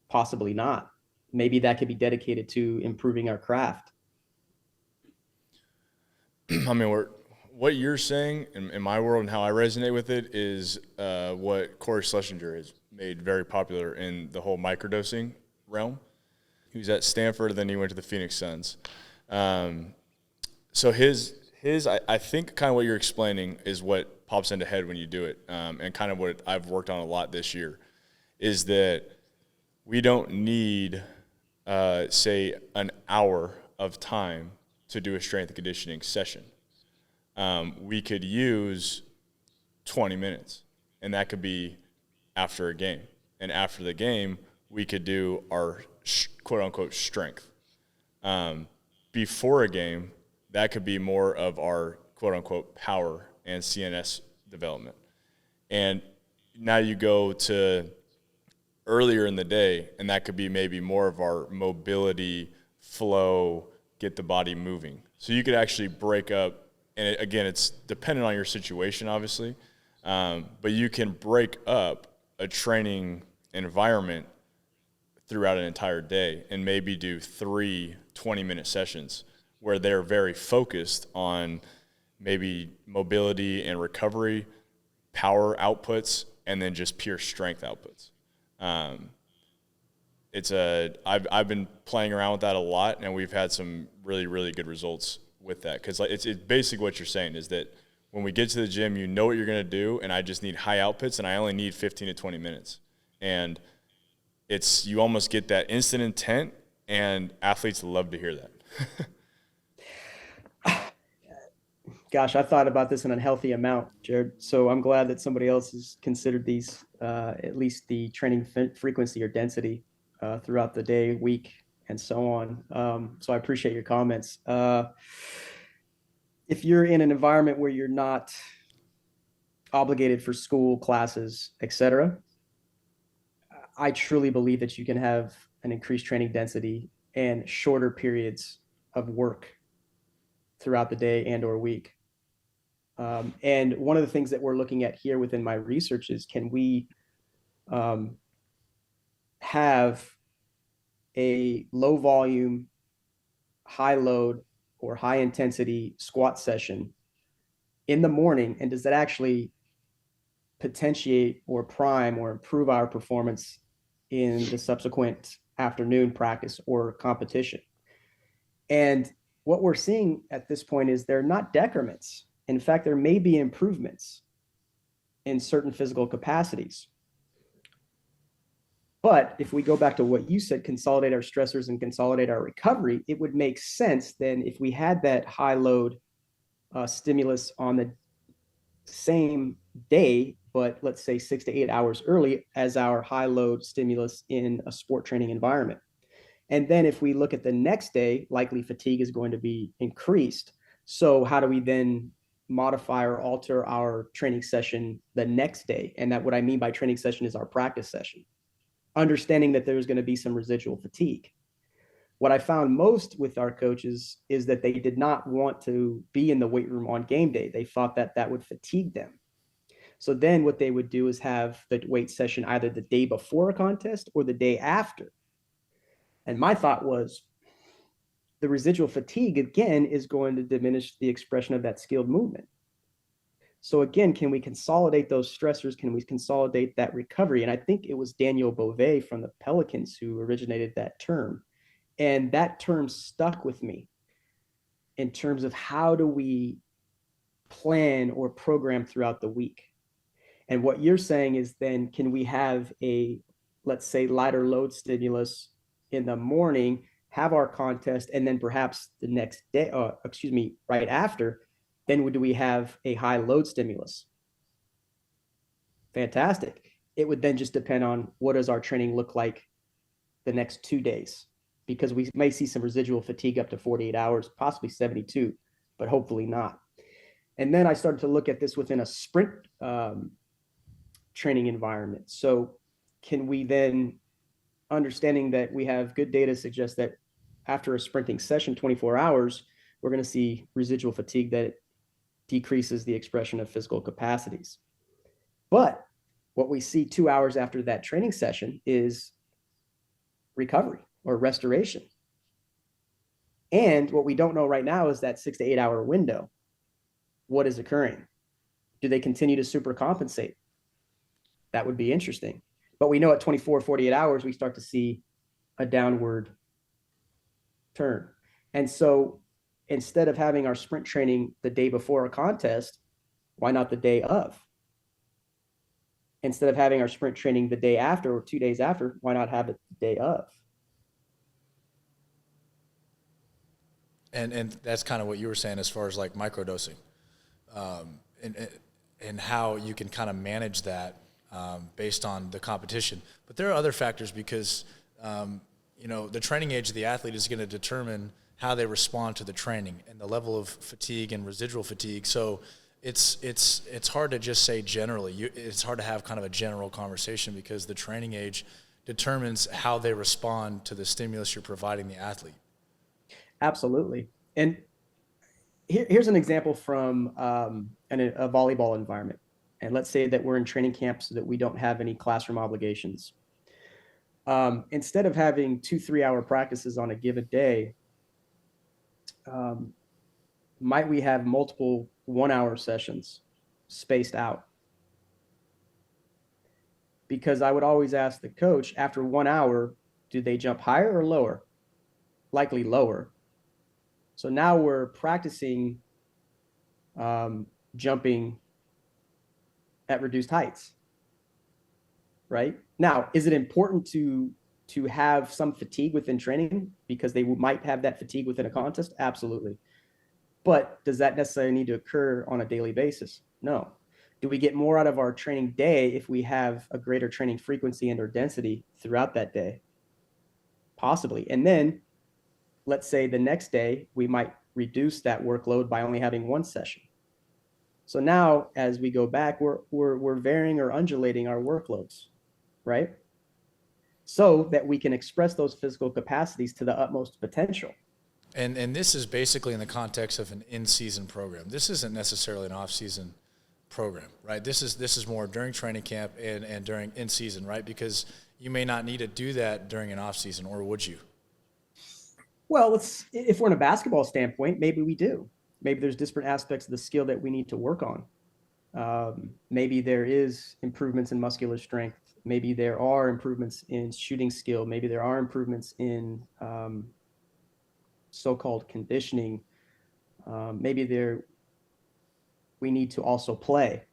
Possibly not. Maybe that could be dedicated to improving our craft. I mean, what you're saying in my world and how I resonate with it is what Corey Schlesinger has made very popular in the whole microdosing realm. He was at Stanford, then he went to the Phoenix Suns. So I think kind of what you're explaining is what pops into head when you do it, and kind of what I've worked on a lot this year, is that we don't need, say, an hour of time to do a strength and conditioning session. We could use 20 minutes, and that could be after a game. And after the game, we could do our quote-unquote strength. Before a game, that could be more of our quote-unquote power and CNS development. And now you go to earlier in the day, and that could be maybe more of our mobility, flow, get the body moving. So you could actually break up, and again, it's dependent on your situation, obviously, but you can break up a training environment throughout an entire day and maybe do 3 20-minute sessions where they're very focused on maybe mobility and recovery, power outputs, and then just pure strength outputs. I've been playing around with that a lot, and we've had some really, really good results with that. Because it's basically what you're saying is that when we get to the gym, you know what you're going to do, and I just need high outputs, and I only need 15 to 20 minutes. And you almost get that instant intent, and athletes love to hear that. Gosh, I thought about this an unhealthy amount, Jared. So I'm glad that somebody else has considered these, at least the training frequency or density throughout the day, week, and so on. So I appreciate your comments. If you're in an environment where you're not obligated for school, classes, etc., I truly believe that you can have an increased training density and shorter periods of work throughout the day and or week. And one of the things that we're looking at here within my research is, can we have a low volume, high load, or high intensity squat session in the morning? And does that actually potentiate or prime or improve our performance in the subsequent afternoon practice or competition? And what we're seeing at this point is they're not decrements. In fact, there may be improvements in certain physical capacities. But if we go back to what you said, consolidate our stressors and consolidate our recovery, it would make sense then if we had that high load stimulus on the same day, but let's say 6 to 8 hours early as our high load stimulus in a sport training environment. And then if we look at the next day, likely fatigue is going to be increased. So how do we then modify or alter our training session the next day? And that what I mean by training session is our practice session, understanding that there's going to be some residual fatigue. What I found most with our coaches is that they did not want to be in the weight room on game day. They thought that that would fatigue them. So then what they would do is have the weight session either the day before a contest or the day after. And my thought was the residual fatigue, again, is going to diminish the expression of that skilled movement. So again, can we consolidate those stressors? Can we consolidate that recovery? And I think it was Daniel Beauvais from the Pelicans who originated that term. And that term stuck with me in terms of how do we plan or program throughout the week. And what you're saying is then, can we have a, let's say, lighter load stimulus in the morning, have our contest, and then perhaps the next day, right after, then do we have a high load stimulus? Fantastic. It would then just depend on what does our training look like the next 2 days, because we may see some residual fatigue up to 48 hours, possibly 72, but hopefully not. And then I started to look at this within a sprint training environment. So can we then, understanding that we have good data suggest that after a sprinting session, 24 hours, we're going to see residual fatigue that decreases the expression of physical capacities. But what we see 2 hours after that training session is recovery or restoration. And what we don't know right now is that 6 to 8 hour window. What is occurring? Do they continue to supercompensate? That would be interesting. But we know at 24, 48 hours, we start to see a downward turn. And so instead of having our sprint training the day before a contest, why not the day of? Instead of having our sprint training the day after or 2 days after, why not have it the day of? And that's kind of what you were saying as far as like microdosing, and how you can kind of manage that based on the competition. But there are other factors because the training age of the athlete is going to determine how they respond to the training and the level of fatigue and residual fatigue. So it's hard to just say generally. It's hard to have kind of a general conversation because the training age determines how they respond to the stimulus you're providing the athlete. Absolutely. And here's an example from a volleyball environment. And let's say that we're in training camp so that we don't have any classroom obligations. Instead of having 2-3 hour practices on a given day, might we have multiple 1 hour sessions spaced out? Because I would always ask the coach, after 1 hour, do they jump higher or lower? Likely lower. So now we're practicing jumping at reduced heights, right? Now, is it important to have some fatigue within training because they might have that fatigue within a contest? Absolutely. But does that necessarily need to occur on a daily basis? No. Do we get more out of our training day if we have a greater training frequency and or density throughout that day? Possibly. And then let's say the next day, we might reduce that workload by only having one session. So now as we go back, we're varying or undulating our workloads, right? So that we can express those physical capacities to the utmost potential. And this is basically in the context of an in-season program. This isn't necessarily an off-season program, right? This is more during training camp and during in-season, right? Because you may not need to do that during an off-season, or would you? Well, if we're in a basketball standpoint, maybe we do. Maybe there's different aspects of the skill that we need to work on. Maybe there is improvements in muscular strength. Maybe there are improvements in shooting skill. Maybe there are improvements in so-called conditioning. Maybe we need to also play,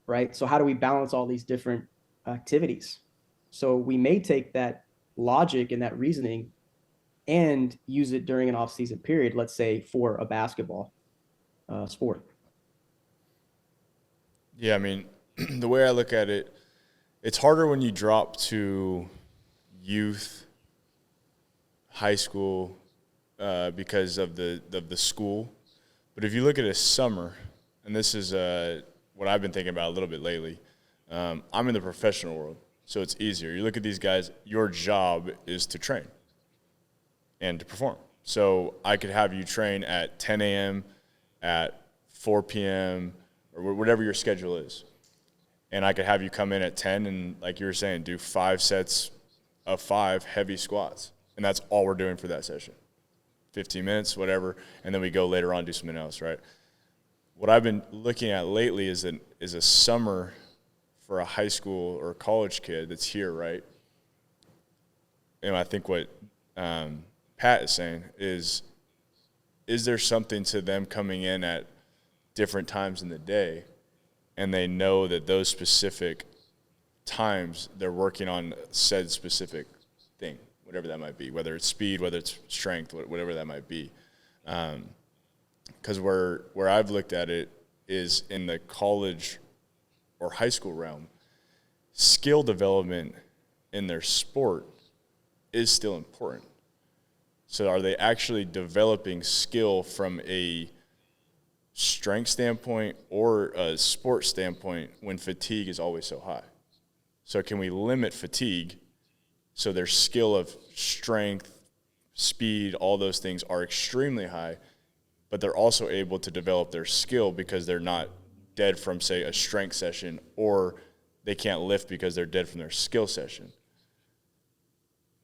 right? So how do we balance all these different activities? So we may take that logic and that reasoning and use it during an off-season period, let's say for a basketball sport. Yeah, I mean, the way I look at it, it's harder when you drop to youth, high school, because of the school. But if you look at a summer, and this is what I've been thinking about a little bit lately, I'm in the professional world, so it's easier. You look at these guys, your job is to train and to perform. So I could have you train at 10 a.m., at 4 p.m., or whatever your schedule is. And I could have you come in at 10 and, like you were saying, do 5 sets of 5 heavy squats. And that's all we're doing for that session. 15 minutes, whatever, and then we go later on do something else, right? What I've been looking at lately is a summer for a high school or college kid that's here, right? And I think what Pat is saying is there something to them coming in at different times in the day, and they know that those specific times they're working on said specific thing, whatever that might be, whether it's speed, whether it's strength, whatever that might be. Because where I've looked at it is in the college or high school realm, skill development in their sport is still important. So are they actually developing skill from a strength standpoint or a sport standpoint when fatigue is always so high? So can we limit fatigue so their skill of strength, speed, all those things are extremely high, but they're also able to develop their skill because they're not dead from, say, a strength session, or they can't lift because they're dead from their skill session.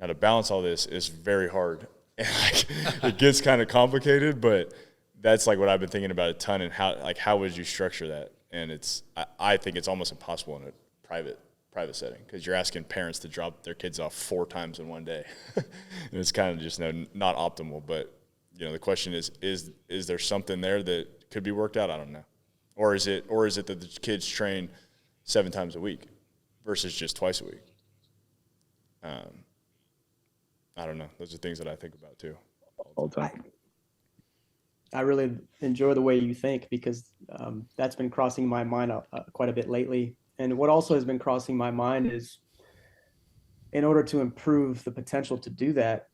Now, to balance all this is very hard. And it gets kind of complicated, but that's like what I've been thinking about a ton, and how would you structure that? And I think it's almost impossible in a private setting, because you're asking parents to drop their kids off 4 times in one day. And it's kind of just not optimal. But the question is there something there that could be worked out? I don't know. Or is it that the kids train 7 times a week versus just twice a week? I don't know. Those are things that I think about too all the time. I really enjoy the way you think, because that's been crossing my mind quite a bit lately. And what also has been crossing my mind is, in order to improve the potential to do that,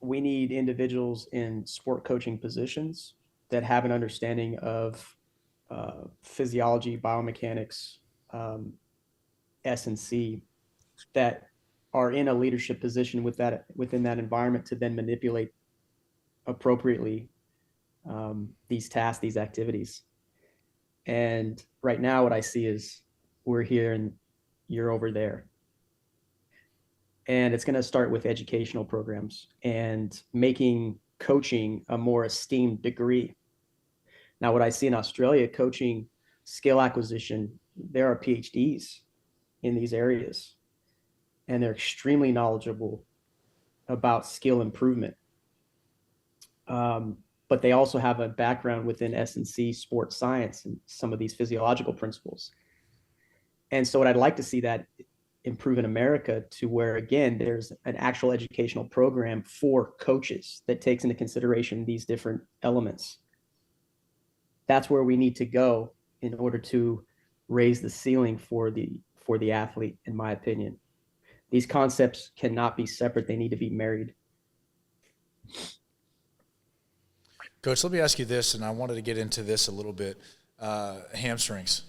we need individuals in sport coaching positions that have an understanding of physiology, biomechanics, S&C, that are in a leadership position within that environment to then manipulate appropriately these tasks, these activities. And right now what I see is we're here and you're over there. And it's going to start with educational programs and making coaching a more esteemed degree. Now, what I see in Australia, coaching skill acquisition, there are PhDs in these areas, and they're extremely knowledgeable about skill improvement. But they also have a background within S&C sports science and some of these physiological principles. And so what I'd like to see that improve in America, to where, again, there's an actual educational program for coaches that takes into consideration these different elements. That's where we need to go in order to raise the ceiling for the athlete, in my opinion. These concepts cannot be separate. They need to be married. Coach, let me ask you this, and I wanted to get into this a little bit. Hamstrings.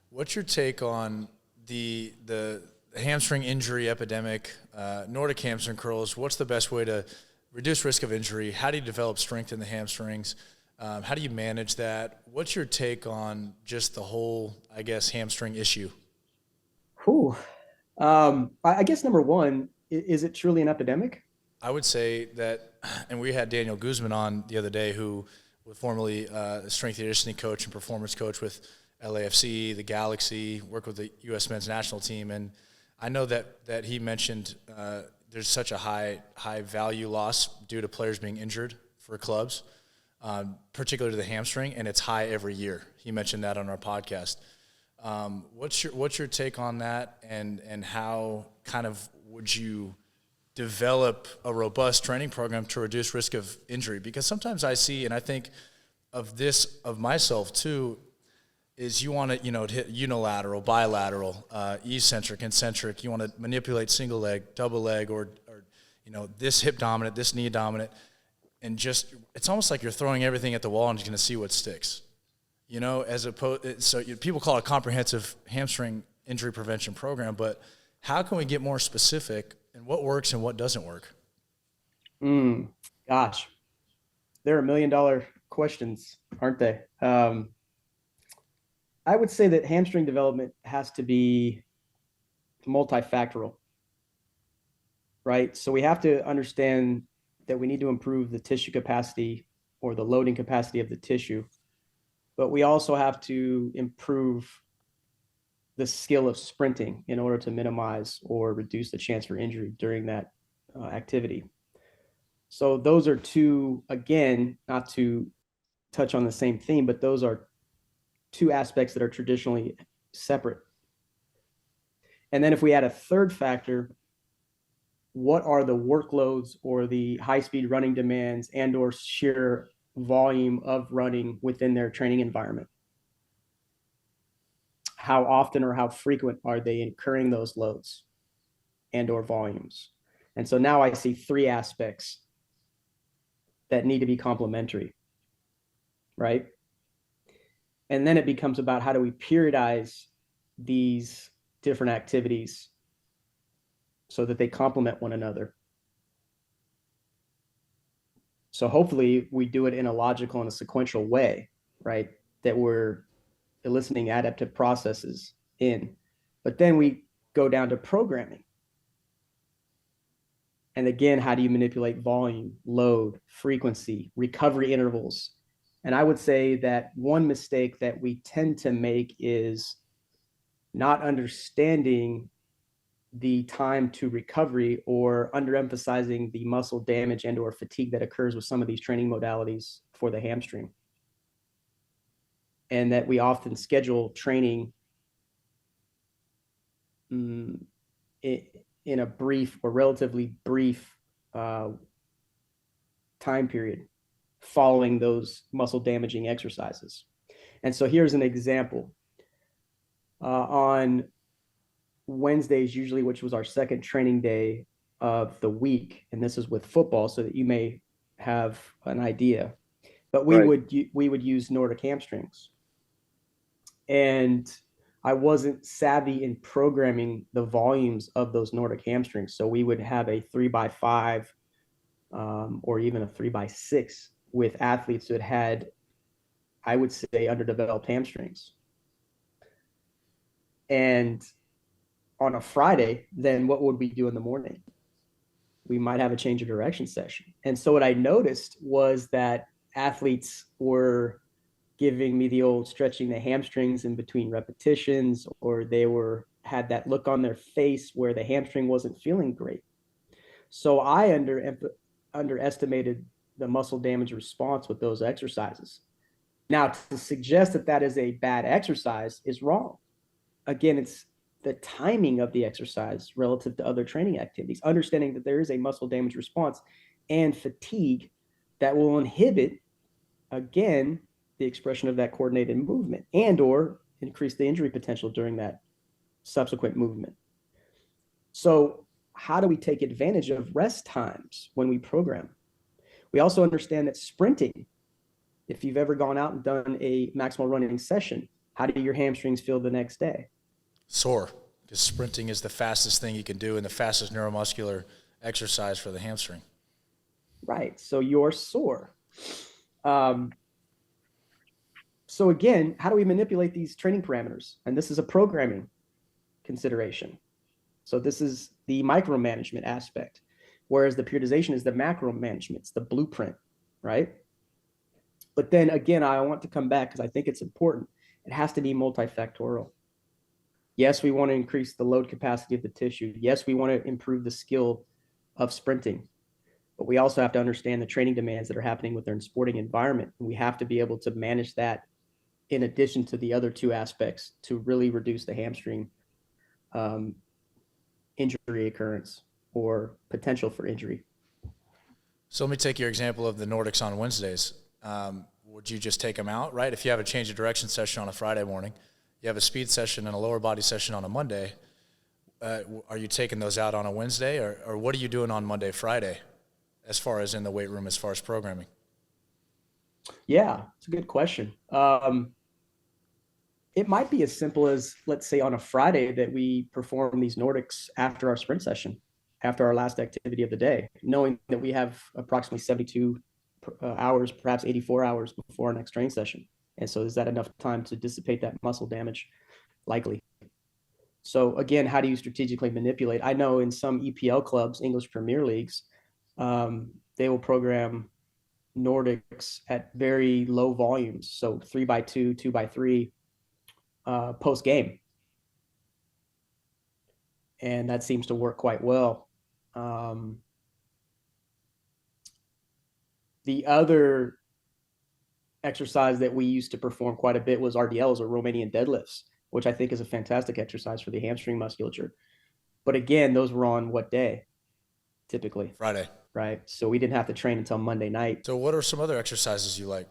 What's your take on the hamstring injury epidemic, Nordic hamstring curls? What's the best way to reduce risk of injury? How do you develop strength in the hamstrings? How do you manage that? What's your take on just the whole, hamstring issue? I guess number one, is it truly an epidemic? I would say that, and we had Daniel Guzman on the other day, who was formerly a strength and conditioning coach and performance coach with LAFC, the Galaxy, worked with the U.S. men's national team. And I know that he mentioned there's such a high value loss due to players being injured for clubs, particularly to the hamstring, and it's high every year. He mentioned that on our podcast. What's your take on that, and how kind of would you develop a robust training program to reduce risk of injury? Because sometimes I see, and I think of myself too, is you want to, to hit unilateral, bilateral, eccentric, eccentric. You want to manipulate single leg, double leg, or this hip dominant, this knee dominant, and just it's almost like you're throwing everything at the wall and you're going to see what sticks. As opposed, so people call it a comprehensive hamstring injury prevention program, but how can we get more specific and what works and what doesn't work? Gosh, there are $1 million questions, aren't they? I would say that hamstring development has to be multifactorial, right? So we have to understand that we need to improve the tissue capacity or the loading capacity of the tissue, but we also have to improve the skill of sprinting in order to minimize or reduce the chance for injury during that activity. So those are two, again, not to touch on the same theme, but those are two aspects that are traditionally separate. And then if we add a third factor, what are the workloads or the high-speed running demands and or sheer volume of running within their training environment? How often or how frequent are they incurring those loads and or volumes? And so now I see three aspects that need to be complementary, right? And then it becomes about how do we periodize these different activities so that they complement one another. So hopefully we do it in a logical and a sequential way, right? That we're eliciting adaptive processes in. But then we go down to programming. And again, how do you manipulate volume, load, frequency, recovery intervals? And I would say that one mistake that we tend to make is not understanding the time to recovery or underemphasizing the muscle damage and or fatigue that occurs with some of these training modalities for the hamstring. And that we often schedule training in a brief or relatively brief time period following those muscle damaging exercises. And so here's an example. On Wednesdays, usually, which was our second training day of the week, and this is with football, so that you may have an idea. But we would use Nordic hamstrings, and I wasn't savvy in programming the volumes of those Nordic hamstrings. So we would have a 3x5 or even a 3x6 with athletes that had, I would say, underdeveloped hamstrings. And on a Friday, then what would we do in the morning? We might have a change of direction session. And so what I noticed was that athletes were giving me the old stretching the hamstrings in between repetitions, or they had that look on their face where the hamstring wasn't feeling great. So I underestimated the muscle damage response with those exercises. Now, to suggest that that is a bad exercise is wrong. Again, it's the timing of the exercise relative to other training activities, understanding that there is a muscle damage response and fatigue that will inhibit, again, the expression of that coordinated movement and or increase the injury potential during that subsequent movement. So how do we take advantage of rest times when we program? We also understand that sprinting, if you've ever gone out and done a maximal running session, how do your hamstrings feel the next day? Sore, because sprinting is the fastest thing you can do and the fastest neuromuscular exercise for the hamstring. Right, so you're sore. So again, how do we manipulate these training parameters? And this is a programming consideration. So this is the micromanagement aspect, whereas the periodization is the macro management, it's the blueprint, right? But then again, I want to come back because I think it's important. It has to be multifactorial. Yes, we want to increase the load capacity of the tissue. Yes, we want to improve the skill of sprinting, but we also have to understand the training demands that are happening within sporting environment. And we have to be able to manage that in addition to the other two aspects to really reduce the hamstring injury occurrence or potential for injury. So let me take your example of the Nordics on Wednesdays. would you just take them out, right? If you have a change of direction session on a Friday morning, you have a speed session and a lower body session on a Monday, are you taking those out on a Wednesday, or what are you doing on Monday, Friday, as far as in the weight room, as far as programming? Yeah, it's a good question. It might be as simple as, let's say on a Friday, that we perform these Nordics after our sprint session, after our last activity of the day, knowing that we have approximately 72 hours, perhaps 84 hours before our next training session. And so is that enough time to dissipate that muscle damage? Likely. So again, how do you strategically manipulate? I know in some EPL clubs, English Premier Leagues, they will program Nordics at very low volumes. So 3x2, 2x3 post game. And that seems to work quite well. The other exercise that we used to perform quite a bit was RDLs, or Romanian deadlifts, which I think is a fantastic exercise for the hamstring musculature. But again, those were on what day? Typically Friday. Right. So we didn't have to train until Monday night. So what are some other exercises you like?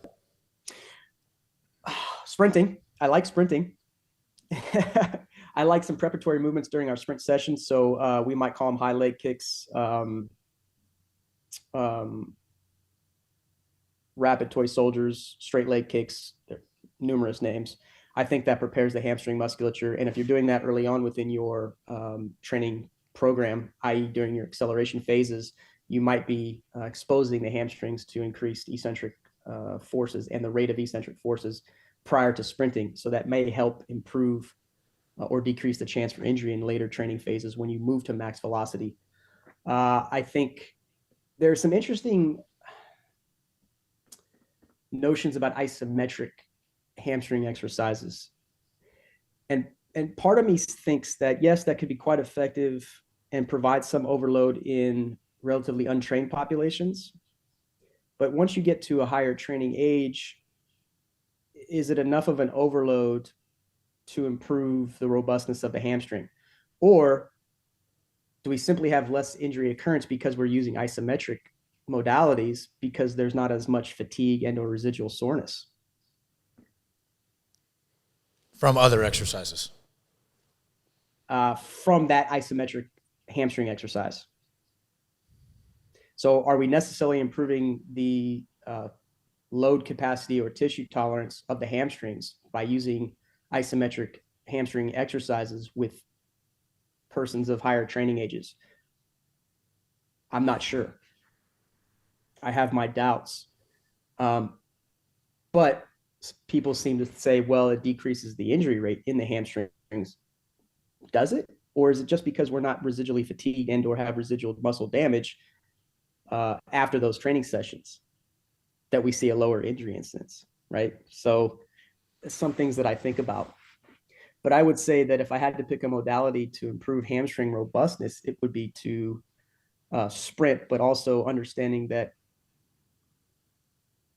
Sprinting. I like sprinting. I like some preparatory movements during our sprint session. So we might call them high leg kicks, rapid toy soldiers, straight leg kicks, there are numerous names. I think that prepares the hamstring musculature. And if you're doing that early on within your training program, i.e. during your acceleration phases, you might be exposing the hamstrings to increased eccentric forces and the rate of eccentric forces prior to sprinting. So that may help improve or decrease the chance for injury in later training phases when you move to max velocity. I think there's some interesting notions about isometric hamstring exercises. And part of me thinks that, yes, that could be quite effective and provide some overload in relatively untrained populations. But once you get to a higher training age, is it enough of an overload to improve the robustness of the hamstring? Or do we simply have less injury occurrence because we're using isometric modalities because there's not as much fatigue and or residual soreness? From other exercises? From that isometric hamstring exercise. So are we necessarily improving the load capacity or tissue tolerance of the hamstrings by using isometric hamstring exercises with persons of higher training ages? I'm not sure. I have my doubts. But people seem to say, well, it decreases the injury rate in the hamstrings. Does it? Or is it just because we're not residually fatigued and or have residual muscle damage after those training sessions that we see a lower injury incidence, right? So some things that I think about. But I would say that if I had to pick a modality to improve hamstring robustness, it would be to sprint, but also understanding that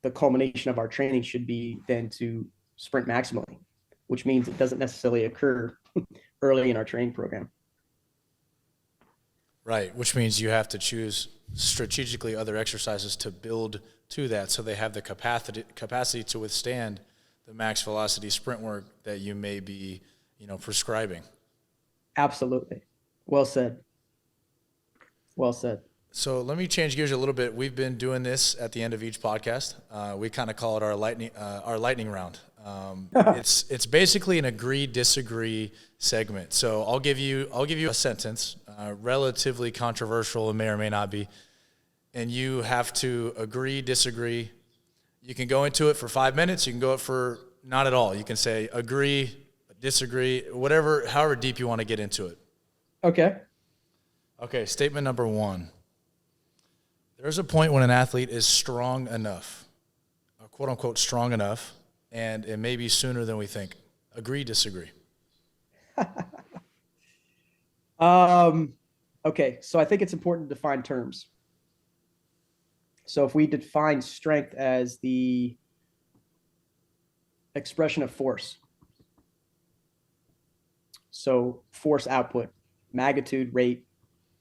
the culmination of our training should be then to sprint maximally, which means it doesn't necessarily occur early in our training program. Right, which means you have to choose strategically other exercises to build to that so they have the capacity to withstand the max velocity sprint work that you may be, prescribing. Absolutely. Well said. Well said. So let me change gears a little bit. We've been doing this at the end of each podcast. We kind of call it our lightning round. It's basically an agree disagree segment. So I'll give you a sentence, relatively controversial, and may or may not be, and you have to agree, disagree. You can go into it for 5 minutes. You can go it for not at all. You can say agree, disagree, whatever, however deep you want to get into it. Okay. Statement number 1. There's a point when an athlete is strong enough, quote unquote strong enough, and it may be sooner than we think. Agree, disagree. Okay, so I think it's important to define terms. So if we define strength as the expression of force, so force output, magnitude, rate,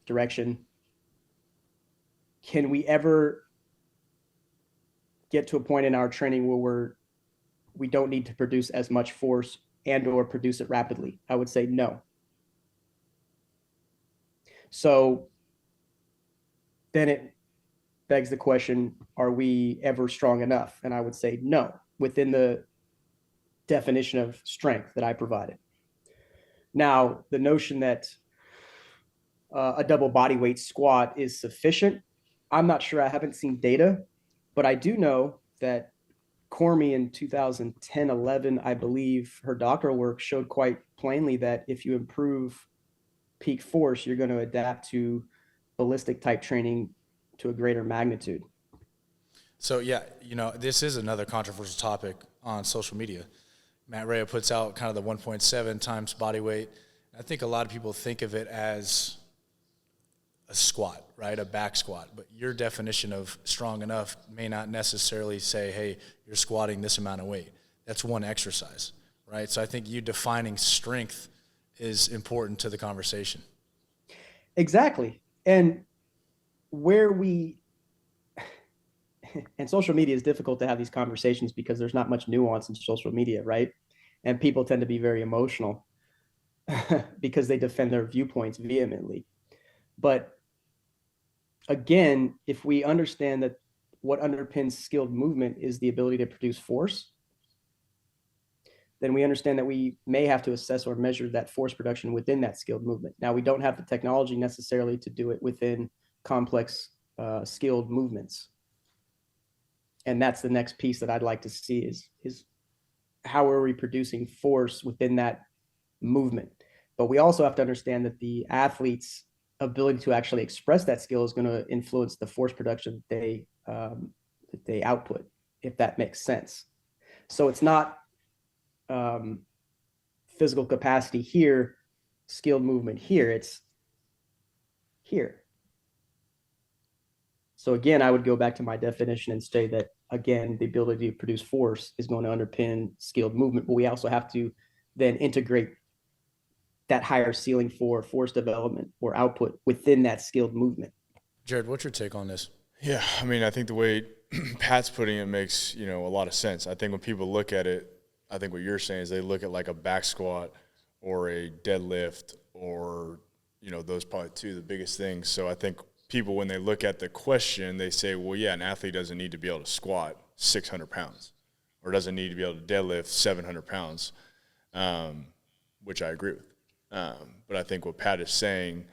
direction, can we ever get to a point in our training where we don't need to produce as much force and or produce it rapidly? I would say no. So then it begs the question, are we ever strong enough? And I would say no, within the definition of strength that I provided. Now, the notion that a double body weight squat is sufficient, I'm not sure. I haven't seen data, but I do know that Cormy in 2010, 11, I believe her doctoral work showed quite plainly that if you improve peak force, you're going to adapt to ballistic type training to a greater magnitude. So yeah, this is another controversial topic on social media. Matt Rea puts out kind of the 1.7 times body weight. I think a lot of people think of it as a squat, right? A back squat. But your definition of strong enough may not necessarily say, hey, you're squatting this amount of weight. That's one exercise, right? So I think you defining strength is important to the conversation. Exactly. And and social media is difficult to have these conversations because there's not much nuance in social media, right? And people tend to be very emotional because they defend their viewpoints vehemently. But again, if we understand that what underpins skilled movement is the ability to produce force, then we understand that we may have to assess or measure that force production within that skilled movement. Now, we don't have the technology necessarily to do it within complex skilled movements. And that's the next piece that I'd like to see is how are we producing force within that movement? But we also have to understand that the athlete's ability to actually express that skill is going to influence the force production that they output, if that makes sense. So it's not physical capacity here, skilled movement here, it's here. So again, I would go back to my definition and say that, again, the ability to produce force is going to underpin skilled movement, but we also have to then integrate that higher ceiling for force development or output within that skilled movement. Jared, what's your take on this? Yeah, I mean, I think the way Pat's putting it makes, a lot of sense. I think when people look at it, I think what you're saying is they look at like a back squat or a deadlift or, those probably two of the biggest things. So I think people, when they look at the question, they say, well, yeah, an athlete doesn't need to be able to squat 600 pounds or doesn't need to be able to deadlift 700 pounds, which I agree with. But I think what Pat is saying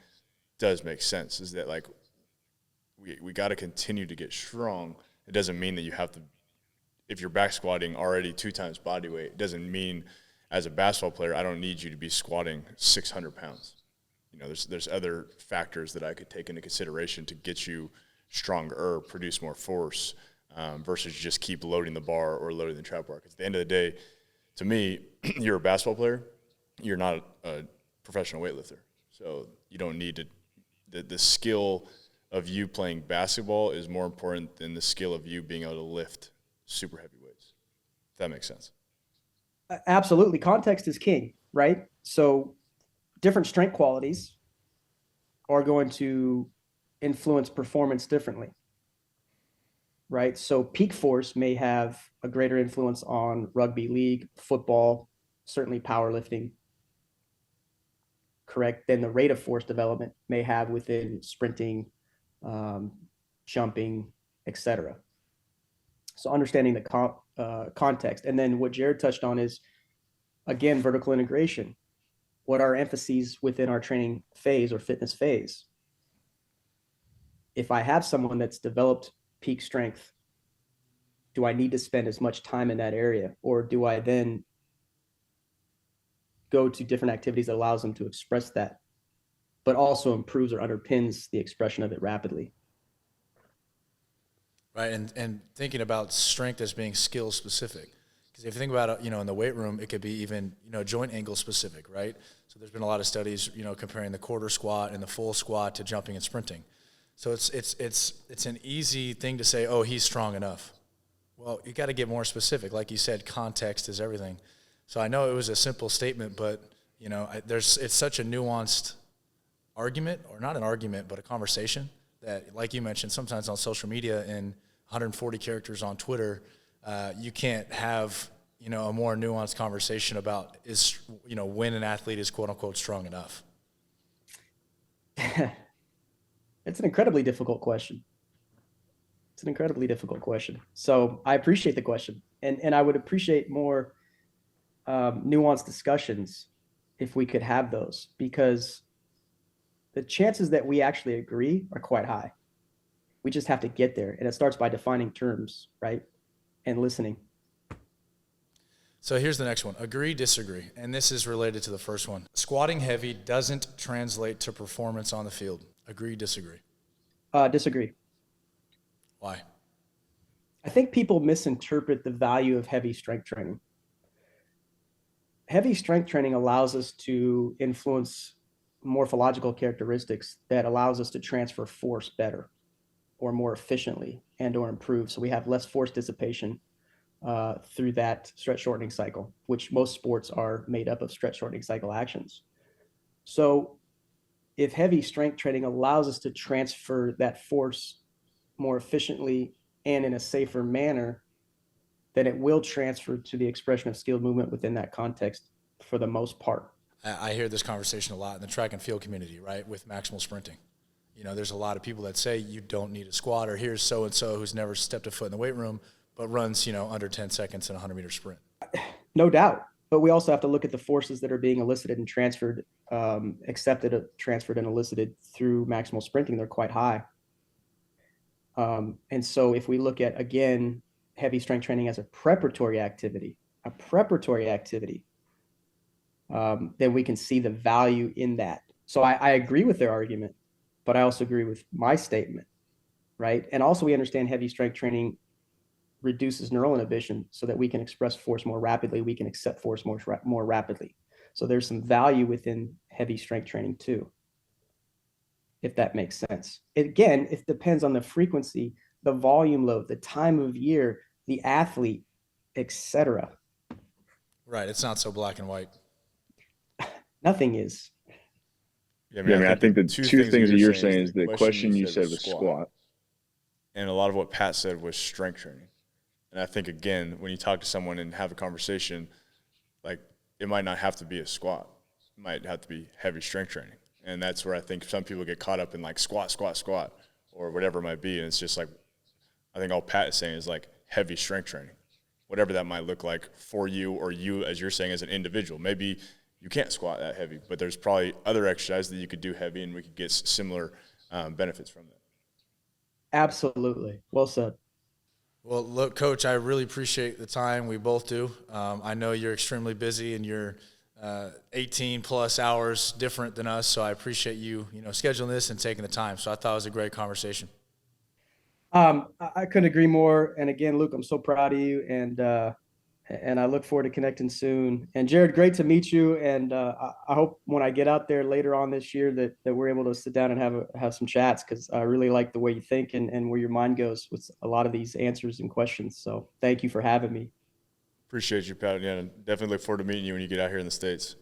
does make sense, is that, like, we got to continue to get strong. It doesn't mean that you have to, if you're back squatting already 2 times body weight, it doesn't mean as a basketball player, I don't need you to be squatting 600 pounds. There's other factors that I could take into consideration to get you stronger, produce more force, versus just keep loading the bar or loading the trap bar. Because at the end of the day, to me, you're a basketball player. You're not a professional weightlifter. So you don't need to – the skill of you playing basketball is more important than the skill of you being able to lift super heavy weights. If that makes sense. Absolutely. Context is king, right? So different strength qualities are going to influence performance differently, right? So peak force may have a greater influence on rugby league, football, certainly powerlifting, correct, than the rate of force development may have within sprinting, jumping, etc. So understanding the context. And then what Jared touched on is, again, vertical integration. What are emphases within our training phase or fitness phase? If I have someone that's developed peak strength, do I need to spend as much time in that area? Or do I then go to different activities that allows them to express that, but also improves or underpins the expression of it rapidly? Right, and thinking about strength as being skill specific. Because if you think about it, in the weight room, it could be even, joint angle specific, right? So there's been a lot of studies, comparing the quarter squat and the full squat to jumping and sprinting. So it's an easy thing to say, oh, he's strong enough. Well, you got to get more specific. Like you said, context is everything. So I know it was a simple statement, but it's such a nuanced argument, or not an argument, but a conversation that, like you mentioned, sometimes on social media and 140 characters on Twitter, you can't have, a more nuanced conversation about when an athlete is quote unquote strong enough? It's an incredibly difficult question. It's an incredibly difficult question. So I appreciate the question, and I would appreciate more nuanced discussions if we could have those, because the chances that we actually agree are quite high. We just have to get there, and it starts by defining terms, right, and listening. So here's the next one. Agree, disagree. And this is related to the first one. Squatting heavy doesn't translate to performance on the field. Agree, disagree. Disagree. Why? I think people misinterpret the value of heavy strength training. Heavy strength training allows us to influence morphological characteristics that allows us to transfer force better or more efficiently and or improve. So we have less force dissipation through that stretch shortening cycle, which most sports are made up of stretch shortening cycle actions. So if heavy strength training allows us to transfer that force more efficiently and in a safer manner, then it will transfer to the expression of skilled movement within that context for the most part. I hear this conversation a lot in the track and field community, right, with maximal sprinting. There's a lot of people that say you don't need a squat, or here's so-and-so who's never stepped a foot in the weight room but runs, under 10 seconds in a 100-meter sprint. No doubt. But we also have to look at the forces that are being elicited and transferred, transferred and elicited through maximal sprinting. They're quite high. And so if we look at, again, heavy strength training as a preparatory activity, then we can see the value in that. So I agree with their argument, but I also agree with my statement, right? And also we understand heavy strength training reduces neural inhibition so that we can express force more rapidly. We can accept force more rapidly. So there's some value within heavy strength training too, if that makes sense. Again, it depends on the frequency, the volume load, the time of year, the athlete, etc. Right. It's not so black and white. Nothing is. I think the two things that you're saying is the question you said was squat. And a lot of what Pat said was strength training. And I think, again, when you talk to someone and have a conversation, like, it might not have to be a squat. It might have to be heavy strength training. And that's where I think some people get caught up in, like, squat, or whatever it might be. And it's just like, I think all Pat is saying is, like, heavy strength training, whatever that might look like for you, or you, as you're saying, as an individual. Maybe you can't squat that heavy, but there's probably other exercises that you could do heavy, and we could get similar benefits from that. Absolutely. Well said. Well, look, Coach, I really appreciate the time. We both do. I know you're extremely busy, and you're 18 plus hours different than us, so I appreciate you, scheduling this and taking the time. So I thought it was a great conversation. I couldn't agree more. And again, Luke, I'm so proud of you, and I look forward to connecting soon. And Jared, great to meet you. And I hope when I get out there later on this year that we're able to sit down and have some chats, because I really like the way you think and where your mind goes with a lot of these answers and questions. So thank you for having me. Appreciate you, Pat. Yeah, definitely look forward to meeting you when you get out here in the States.